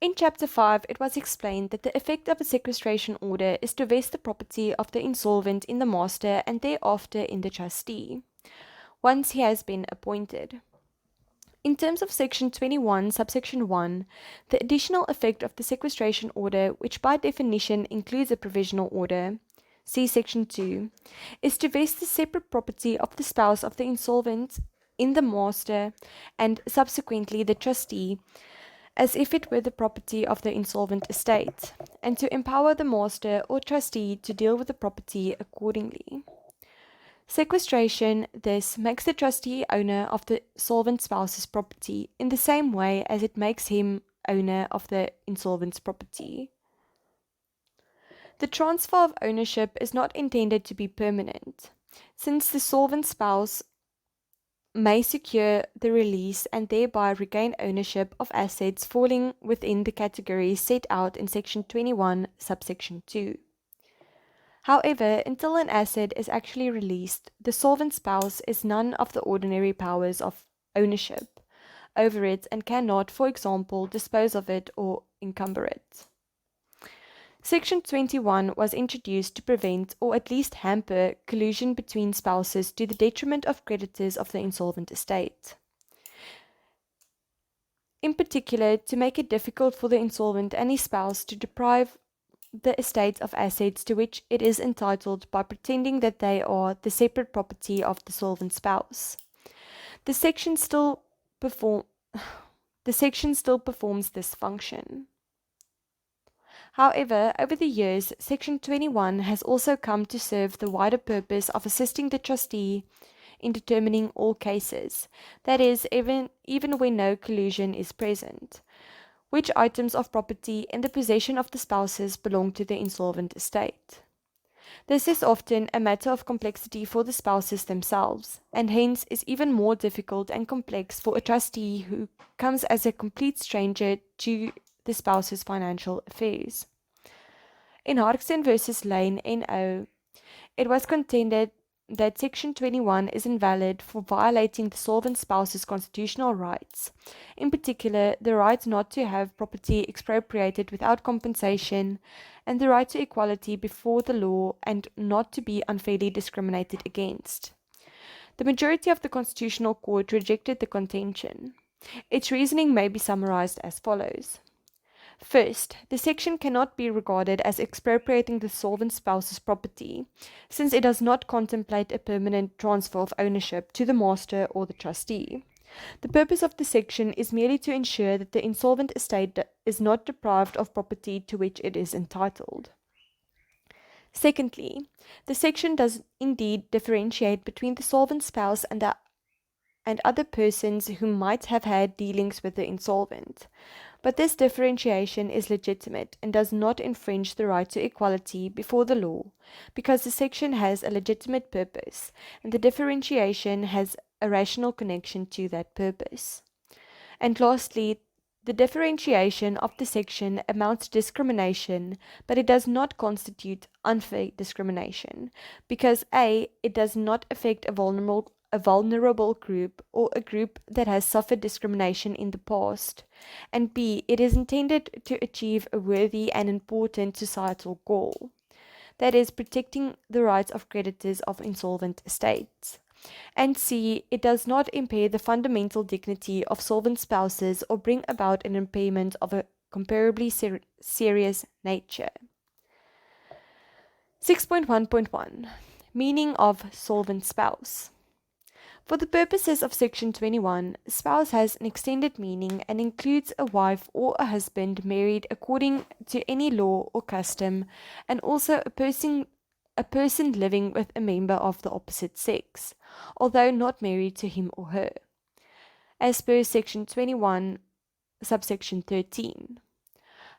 In Chapter 5, it was explained that the effect of a sequestration order is to vest the property of the insolvent in the master and thereafter in the trustee, once he has been appointed. In terms of Section 21, Subsection 1, the additional effect of the sequestration order, which by definition includes a provisional order, see Section 2, is to vest the separate property of the spouse of the insolvent in the master and subsequently the trustee, as if it were the property of the insolvent estate, and to empower the master or trustee to deal with the property accordingly. Sequestration, this, makes the trustee owner of the solvent spouse's property in the same way as it makes him owner of the insolvent's property. The transfer of ownership is not intended to be permanent, since the solvent spouse may secure the release and thereby regain ownership of assets falling within the categories set out in Section 21, Subsection 2. However, until an asset is actually released, the solvent spouse is none of the ordinary powers of ownership over it and cannot, for example, dispose of it or encumber it. Section 21 was introduced to prevent or at least hamper collusion between spouses to the detriment of creditors of the insolvent estate. In particular, to make it difficult for the insolvent and his spouse to deprive the estate of assets to which it is entitled by pretending that they are the separate property of the solvent spouse. The section still performs this function. However, over the years, Section 21 has also come to serve the wider purpose of assisting the trustee in determining all cases, that is, even when no collusion is present, which items of property in the possession of the spouses belong to the insolvent estate. This is often a matter of complexity for the spouses themselves, and hence is even more difficult and complex for a trustee who comes as a complete stranger to the spouse's financial affairs. In Harkson v. Lane, N.O., it was contended that Section 21 is invalid for violating the solvent spouse's constitutional rights, in particular the right not to have property expropriated without compensation, and the right to equality before the law and not to be unfairly discriminated against. The majority of the Constitutional Court rejected the contention. Its reasoning may be summarized as follows. First, the section cannot be regarded as expropriating the solvent spouse's property, since it does not contemplate a permanent transfer of ownership to the master or the trustee. The purpose of the section is merely to ensure that the insolvent estate is not deprived of property to which it is entitled. Secondly, the section does indeed differentiate between the solvent spouse and other persons who might have had dealings with the insolvent. But this differentiation is legitimate and does not infringe the right to equality before the law, because the section has a legitimate purpose, and the differentiation has a rational connection to that purpose. And lastly, the differentiation of the section amounts to discrimination, but it does not constitute unfair discrimination, because A, it does not affect a vulnerable group or a group that has suffered discrimination in the past, and B, it is intended to achieve a worthy and important societal goal. that is, protecting the rights of creditors of insolvent estates. And C, it does not impair the fundamental dignity of solvent spouses or bring about an impairment of a comparably serious nature. 6.1.1 Meaning of solvent spouse. For the purposes of Section 21, spouse has an extended meaning and includes a wife or a husband married according to any law or custom, and also a person living with a member of the opposite sex, although not married to him or her, as per Section 21, Subsection 13.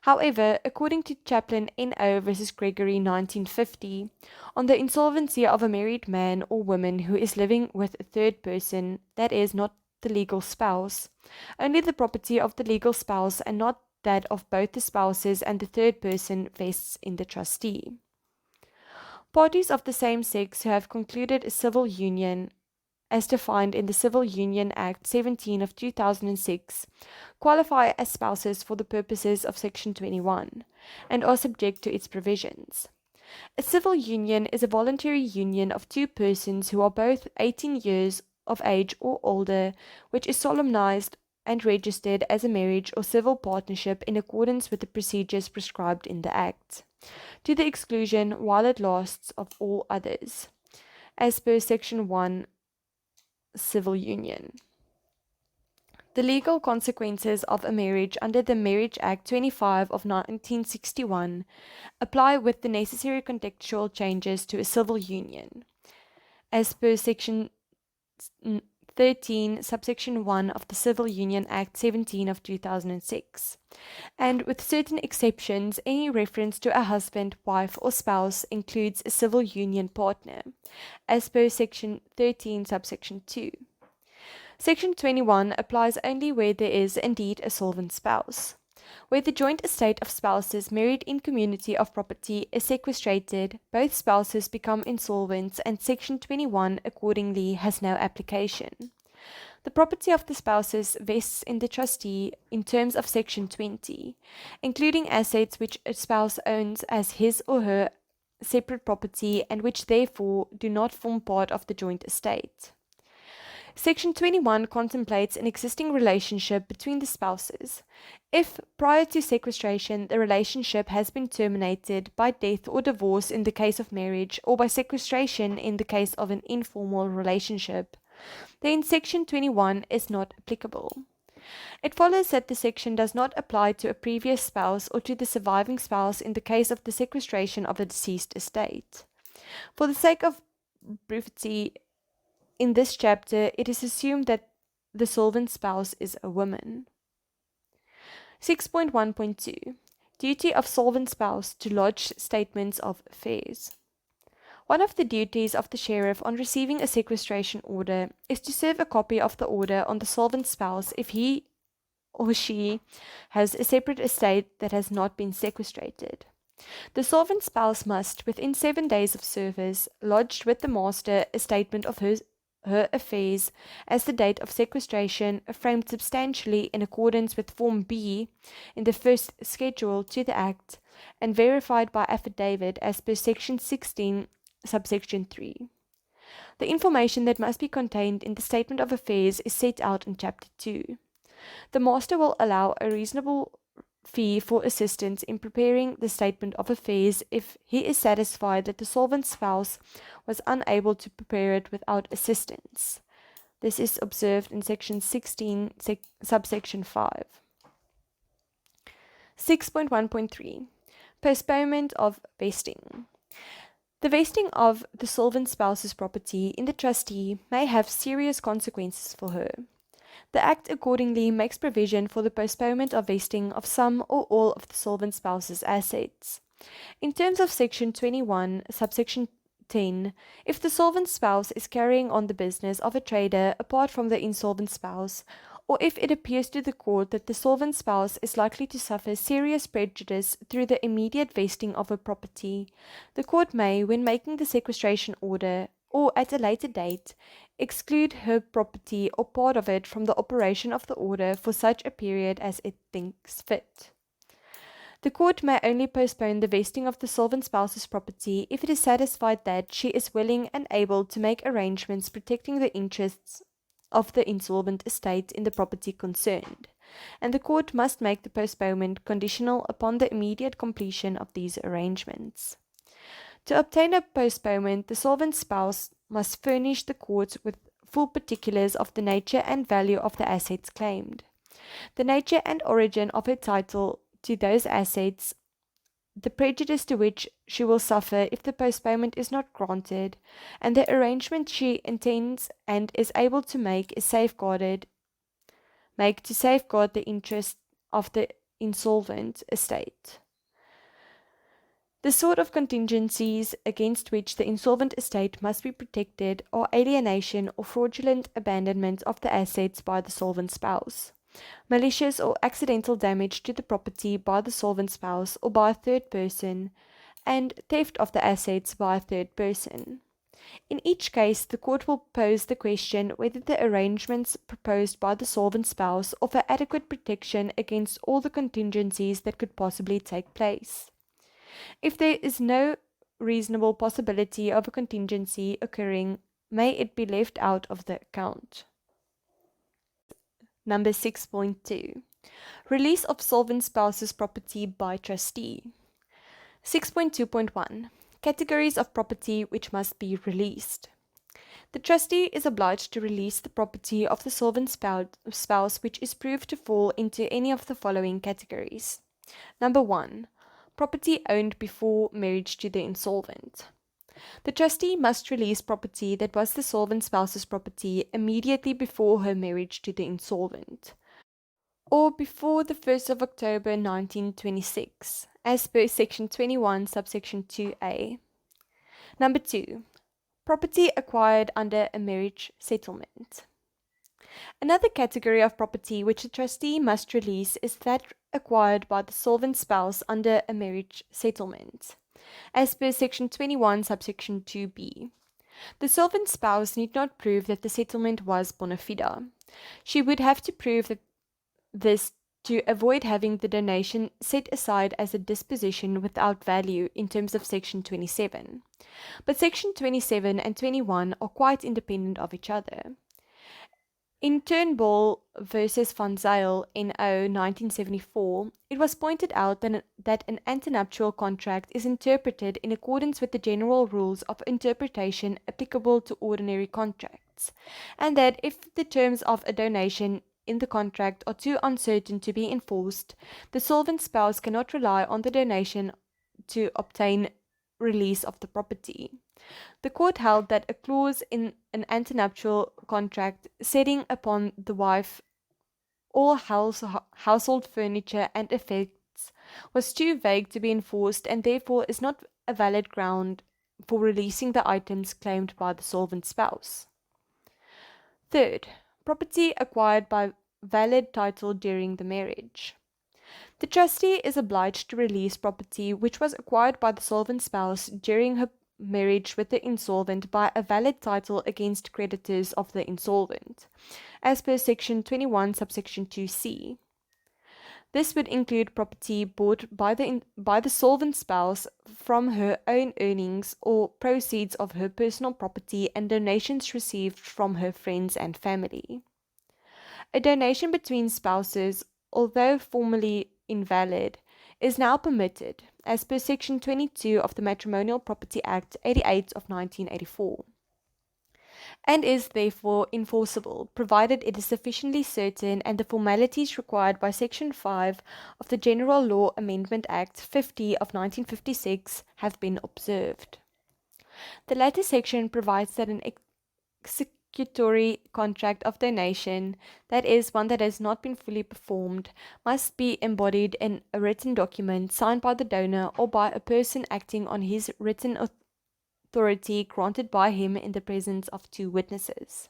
However, according to Chaplain N.O. v. Gregory 1950, on the insolvency of a married man or woman who is living with a third person, that is, not the legal spouse, only the property of the legal spouse and not that of both the spouses and the third person vests in the trustee. Parties of the same sex who have concluded a civil union, as defined in the Civil Union Act 17 of 2006, qualify as spouses for the purposes of Section 21, and are subject to its provisions. A civil union is a voluntary union of two persons who are both 18 years of age or older, which is solemnized and registered as a marriage or civil partnership in accordance with the procedures prescribed in the Act, to the exclusion, while it lasts, of all others, as per Section 1, Civil Union. The legal consequences of a marriage under the Marriage Act 25 of 1961 apply with the necessary contextual changes to a civil union, as per Section 13, Subsection 1 of the Civil Union Act 17 of 2006, and with certain exceptions, any reference to a husband, wife, or spouse includes a civil union partner, as per Section 13, Subsection 2. Section 21 applies only where there is indeed a solvent spouse. Where the joint estate of spouses married in community of property is sequestrated, both spouses become insolvent, and Section 21 accordingly has no application. The property of the spouses vests in the trustee in terms of Section 20, including assets which a spouse owns as his or her separate property and which therefore do not form part of the joint estate. Section 21 contemplates an existing relationship between the spouses. If, prior to sequestration, the relationship has been terminated by death or divorce in the case of marriage, or by sequestration in the case of an informal relationship, then Section 21 is not applicable. It follows that the section does not apply to a previous spouse or to the surviving spouse in the case of the sequestration of a deceased estate. For the sake of brevity, in this chapter, it is assumed that the solvent spouse is a woman. 6.1.2 Duty of solvent spouse to lodge statements of affairs. One of the duties of the sheriff on receiving a sequestration order is to serve a copy of the order on the solvent spouse if he or she has a separate estate that has not been sequestrated. The solvent spouse must, within 7 days of service, lodge with the master a statement of her affairs as the date of sequestration, framed substantially in accordance with Form B in the first schedule to the Act, and verified by affidavit as per Section 16, Subsection 3. The information that must be contained in the statement of affairs is set out in Chapter 2. The master will allow a reasonable fee for assistance in preparing the statement of affairs if he is satisfied that the solvent spouse was unable to prepare it without assistance. This is observed in Section 16, Subsection 5. 6.1.3 Postponement of vesting. The vesting of the solvent spouse's property in the trustee may have serious consequences for her. The Act accordingly makes provision for the postponement of vesting of some or all of the solvent spouse's assets. In terms of Section 21, Subsection 10, if the solvent spouse is carrying on the business of a trader apart from the insolvent spouse, or if it appears to the court that the solvent spouse is likely to suffer serious prejudice through the immediate vesting of her property, the court may, when making the sequestration order, or at a later date, exclude her property or part of it from the operation of the order for such a period as it thinks fit. The court may only postpone the vesting of the solvent spouse's property if it is satisfied that she is willing and able to make arrangements protecting the interests of the insolvent estate in the property concerned, and the court must make the postponement conditional upon the immediate completion of these arrangements. To obtain a postponement, the solvent spouse must furnish the court with full particulars of the nature and value of the assets claimed, the nature and origin of her title to those assets, the prejudice to which she will suffer if the postponement is not granted, and the arrangement she intends and is able to make to safeguard the interest of the insolvent estate. The sort of contingencies against which the insolvent estate must be protected are alienation or fraudulent abandonment of the assets by the solvent spouse, malicious or accidental damage to the property by the solvent spouse or by a third person, and theft of the assets by a third person. In each case, the court will pose the question whether the arrangements proposed by the solvent spouse offer adequate protection against all the contingencies that could possibly take place. If there is no reasonable possibility of a contingency occurring, may it be left out of the account. Number 6.2. Release of solvent spouse's property by trustee. 6.2.1. Categories of property which must be released. The trustee is obliged to release the property of the solvent spouse which is proved to fall into any of the following categories. Number 1. Property owned before marriage to the insolvent. The trustee must release property that was the solvent spouse's property immediately before her marriage to the insolvent, or before the 1st of October 1926, as per Section 21, Subsection 2a. Number 2. Property acquired under a marriage settlement. Another category of property which the trustee must release is that acquired by the solvent spouse under a marriage settlement, as per Section 21, Subsection 2b. The solvent spouse need not prove that the settlement was bona fide. She would have to prove this to avoid having the donation set aside as a disposition without value in terms of Section 27. But Section 27 and 21 are quite independent of each other. In Turnbull versus Van Zyl, N.O. 1974, it was pointed out that an antenuptial contract is interpreted in accordance with the general rules of interpretation applicable to ordinary contracts, and that if the terms of a donation in the contract are too uncertain to be enforced, the solvent spouse cannot rely on the donation to obtain release of the property. The court held that a clause in an antenuptial contract setting upon the wife all household furniture and effects was too vague to be enforced and therefore is not a valid ground for releasing the items claimed by the solvent spouse. Third, property acquired by valid title during the marriage. The trustee is obliged to release property which was acquired by the solvent spouse during her marriage with the insolvent by a valid title against creditors of the insolvent, as per Section 21, Subsection 2c. This would include property bought by the solvent spouse from her own earnings or proceeds of her personal property and donations received from her friends and family. A donation between spouses, although formally invalid, is now permitted, as per Section 22 of the Matrimonial Property Act 88 of 1984, and is therefore enforceable, provided it is sufficiently certain and the formalities required by Section 5 of the General Law Amendment Act 50 of 1956 have been observed. The latter section provides that an executory contract of donation, that is, one that has not been fully performed, must be embodied in a written document signed by the donor or by a person acting on his written authority granted by him in the presence of two witnesses.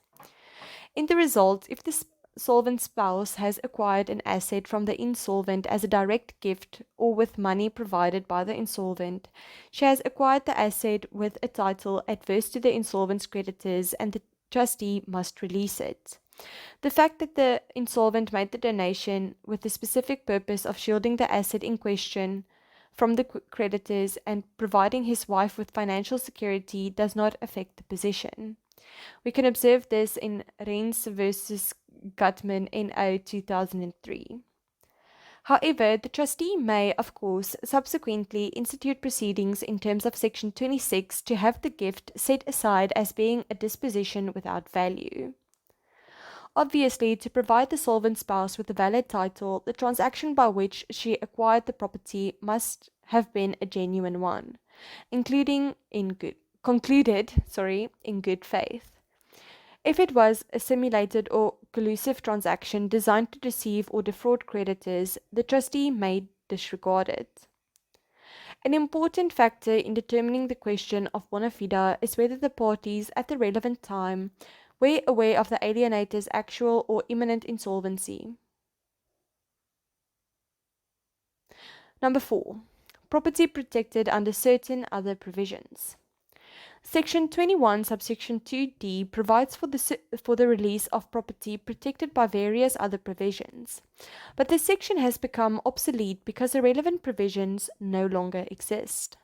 In the result, if the solvent spouse has acquired an asset from the insolvent as a direct gift or with money provided by the insolvent, she has acquired the asset with a title adverse to the insolvent's creditors and the trustee must release it. The fact that the insolvent made the donation with the specific purpose of shielding the asset in question from the creditors and providing his wife with financial security does not affect the position. We can observe this in Rens versus Gutman NO 2003. However, the trustee may, of course, subsequently institute proceedings in terms of Section 26 to have the gift set aside as being a disposition without value. Obviously, to provide the solvent spouse with a valid title, the transaction by which she acquired the property must have been a genuine one, concluded in good faith. If it was a simulated or collusive transaction designed to deceive or defraud creditors, the trustee may disregard it. An important factor in determining the question of bona fide is whether the parties at the relevant time were aware of the alienator's actual or imminent insolvency. Number 4. Property protected under certain other provisions. Section 21, subsection 2d provides for the release of property protected by various other provisions, but this section has become obsolete because the relevant provisions no longer exist.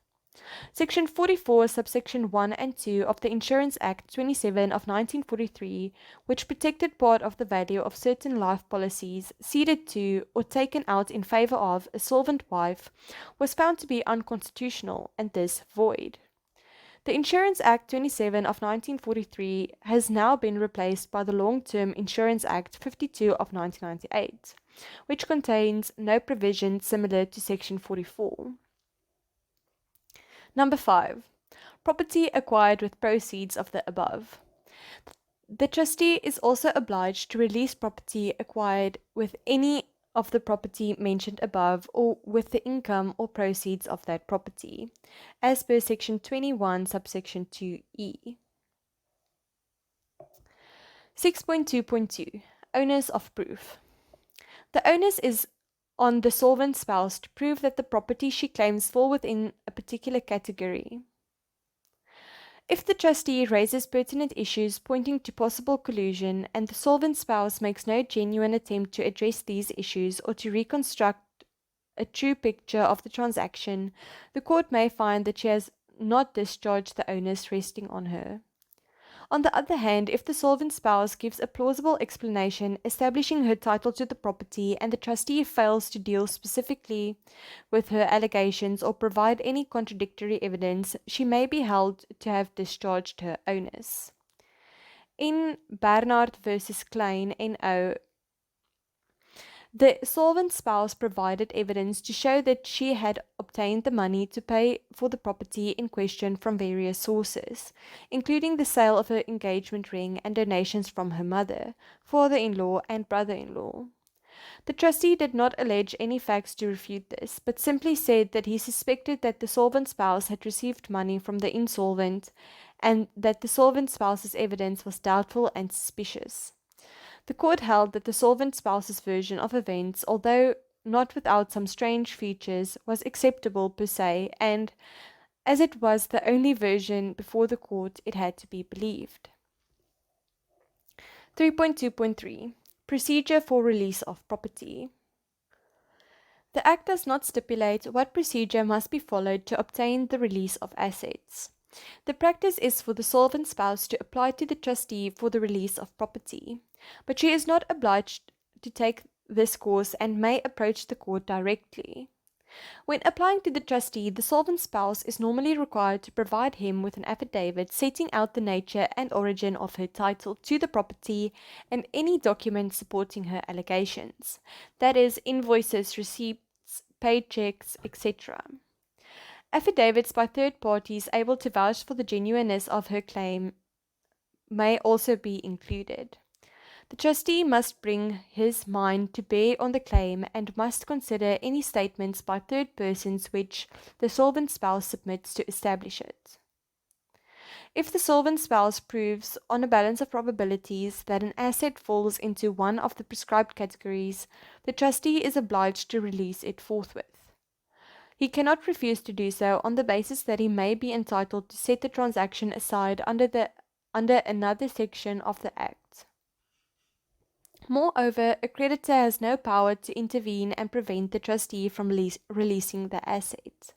Section 44, subsection 1 and 2 of the Insurance Act 27 of 1943, which protected part of the value of certain life policies ceded to or taken out in favor of a solvent wife, was found to be unconstitutional and thus void. The Insurance Act 27 of 1943 has now been replaced by the Long-Term Insurance Act 52 of 1998, which contains no provision similar to Section 44. Number 5. Property acquired with proceeds of the above. The trustee is also obliged to release property acquired with any of the property mentioned above or with the income or proceeds of that property, as per Section 21, subsection 2e. 6.2.2 Onus of proof. The onus is on the solvent spouse to prove that the property she claims fall within a particular category. If the trustee raises pertinent issues pointing to possible collusion and the solvent spouse makes no genuine attempt to address these issues or to reconstruct a true picture of the transaction, the court may find that she has not discharged the onus resting on her. On the other hand, if the solvent spouse gives a plausible explanation establishing her title to the property and the trustee fails to deal specifically with her allegations or provide any contradictory evidence, she may be held to have discharged her onus. In Bernard versus Klein, N.O., the solvent spouse provided evidence to show that she had obtained the money to pay for the property in question from various sources, including the sale of her engagement ring and donations from her mother, father-in-law, and brother-in-law. The trustee did not allege any facts to refute this, but simply said that he suspected that the solvent spouse had received money from the insolvent and that the solvent spouse's evidence was doubtful and suspicious. The court held that the solvent spouse's version of events, although not without some strange features, was acceptable per se, and, as it was the only version before the court, it had to be believed. 3.2.3 Procedure for release of property. The Act does not stipulate what procedure must be followed to obtain the release of assets. The practice is for the solvent spouse to apply to the trustee for the release of property, but she is not obliged to take this course and may approach the court directly. When applying to the trustee, the solvent spouse is normally required to provide him with an affidavit setting out the nature and origin of her title to the property and any document supporting her allegations, that is, invoices, receipts, paid checks, etc. Affidavits by third parties able to vouch for the genuineness of her claim may also be included. The trustee must bring his mind to bear on the claim and must consider any statements by third persons which the solvent spouse submits to establish it. If the solvent spouse proves, on a balance of probabilities, that an asset falls into one of the prescribed categories, the trustee is obliged to release it forthwith. He cannot refuse to do so on the basis that he may be entitled to set the transaction aside under another section of the Act. Moreover, a creditor has no power to intervene and prevent the trustee from releasing the asset.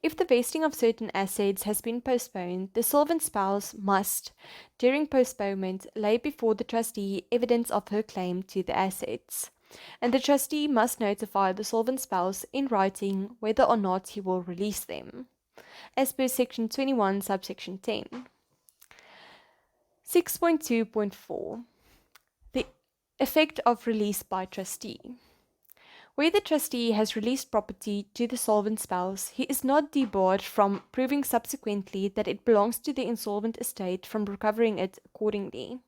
If the vesting of certain assets has been postponed, the solvent spouse must, during postponement, lay before the trustee evidence of her claim to the assets, and the trustee must notify the solvent spouse in writing whether or not he will release them, as per Section 21, Subsection 10. 6.2.4 The effect of release by trustee. Where the trustee has released property to the solvent spouse, he is not debarred from proving subsequently that it belongs to the insolvent estate from recovering it accordingly.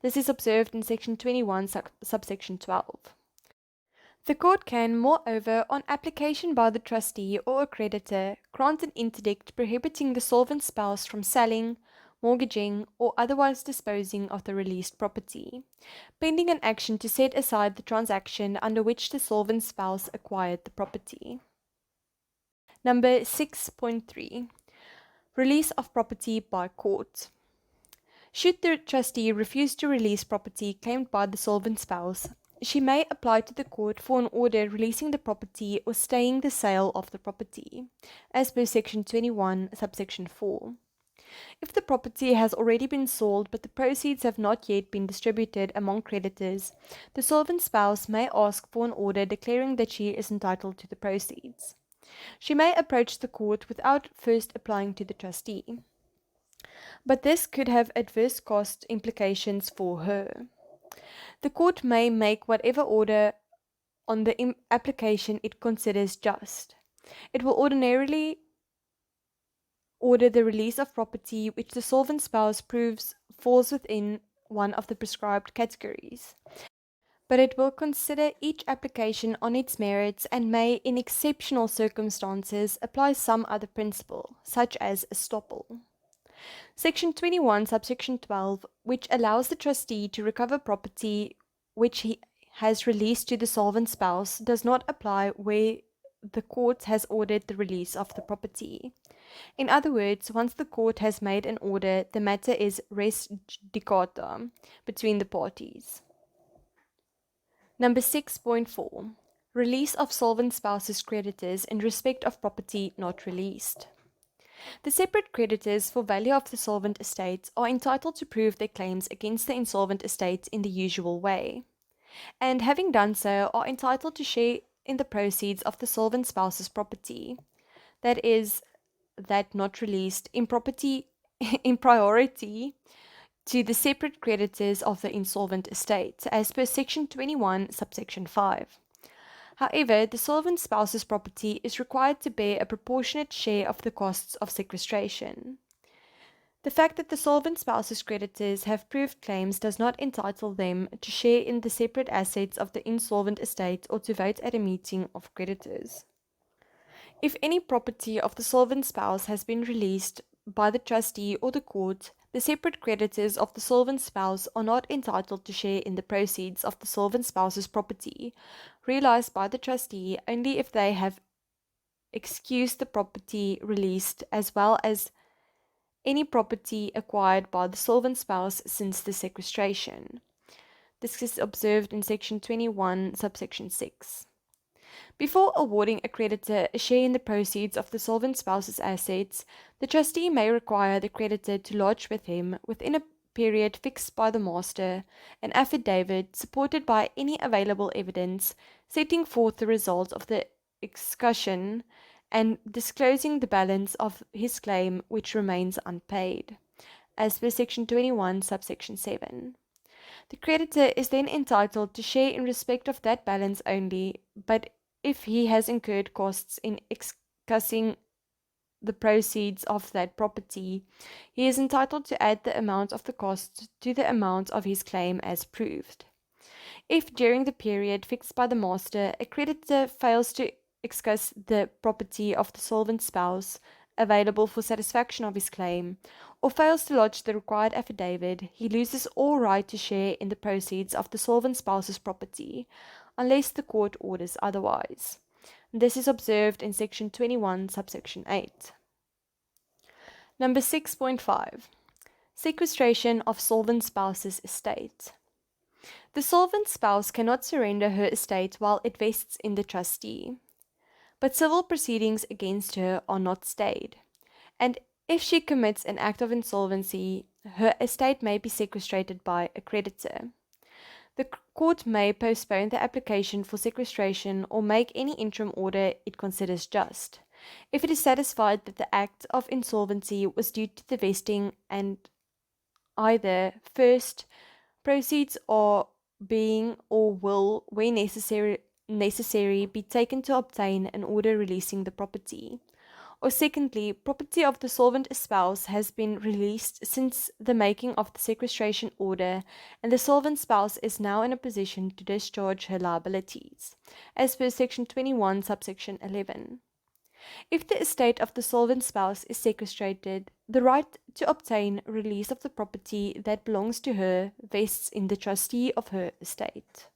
This is observed in Section 21, Subsection 12. The court can, moreover, on application by the trustee or a creditor, grant an interdict prohibiting the solvent spouse from selling, mortgaging, or otherwise disposing of the released property, pending an action to set aside the transaction under which the solvent spouse acquired the property. Number 6.3. Release of property by court. Should the trustee refuse to release property claimed by the solvent spouse, she may apply to the court for an order releasing the property or staying the sale of the property, as per Section 21, Subsection 4. If the property has already been sold but the proceeds have not yet been distributed among creditors, the solvent spouse may ask for an order declaring that she is entitled to the proceeds. She may approach the court without first applying to the trustee, but this could have adverse cost implications for her. The court may make whatever order on the application it considers just. It will ordinarily order the release of property which the solvent spouse proves falls within one of the prescribed categories. But it will consider each application on its merits and may, in exceptional circumstances, apply some other principle, such as estoppel. Section 21, Subsection 12, which allows the trustee to recover property which he has released to the solvent spouse, does not apply where the court has ordered the release of the property. In other words, once the court has made an order, the matter is res judicata between the parties. Number 6.4. Release of solvent spouse's creditors in respect of property not released. The separate creditors for value of the solvent estate are entitled to prove their claims against the insolvent estate in the usual way, and having done so, are entitled to share in the proceeds of the solvent spouse's property, that is, that not released, in priority to the separate creditors of the insolvent estate, as per Section 21, Subsection 5. However, the solvent spouse's property is required to bear a proportionate share of the costs of sequestration. The fact that the solvent spouse's creditors have proved claims does not entitle them to share in the separate assets of the insolvent estate or to vote at a meeting of creditors. If any property of the solvent spouse has been released by the trustee or the court, the separate creditors of the solvent spouse are not entitled to share in the proceeds of the solvent spouse's property, realized by the trustee only if they have excused the property released as well as any property acquired by the solvent spouse since the sequestration. This is observed in Section 21, Subsection 6. Before awarding a creditor a share in the proceeds of the solvent spouse's assets, the trustee may require the creditor to lodge with him, within a period fixed by the master, an affidavit supported by any available evidence, setting forth the result of the execution and disclosing the balance of his claim which remains unpaid, as per Section 21, Subsection 7. The creditor is then entitled to share in respect of that balance only, but if he has incurred costs in executing the proceeds of that property, he is entitled to add the amount of the cost to the amount of his claim as proved. If during the period fixed by the master, a creditor fails to execute the property of the solvent spouse available for satisfaction of his claim, or fails to lodge the required affidavit, he loses all right to share in the proceeds of the solvent spouse's property, unless the court orders otherwise. This is observed in Section 21, Subsection 8. Number 6.5. Sequestration of solvent spouse's estate. The solvent spouse cannot surrender her estate while it vests in the trustee, but civil proceedings against her are not stayed, and if she commits an act of insolvency, her estate may be sequestrated by a creditor. The court may postpone the application for sequestration or make any interim order it considers just, if it is satisfied that the act of insolvency was due to the vesting and either first, proceeds are being or will, where necessary, be taken to obtain an order releasing the property. Or secondly, property of the solvent spouse has been released since the making of the sequestration order, and the solvent spouse is now in a position to discharge her liabilities, as per Section 21, Subsection 11. If the estate of the solvent spouse is sequestrated, the right to obtain release of the property that belongs to her vests in the trustee of her estate.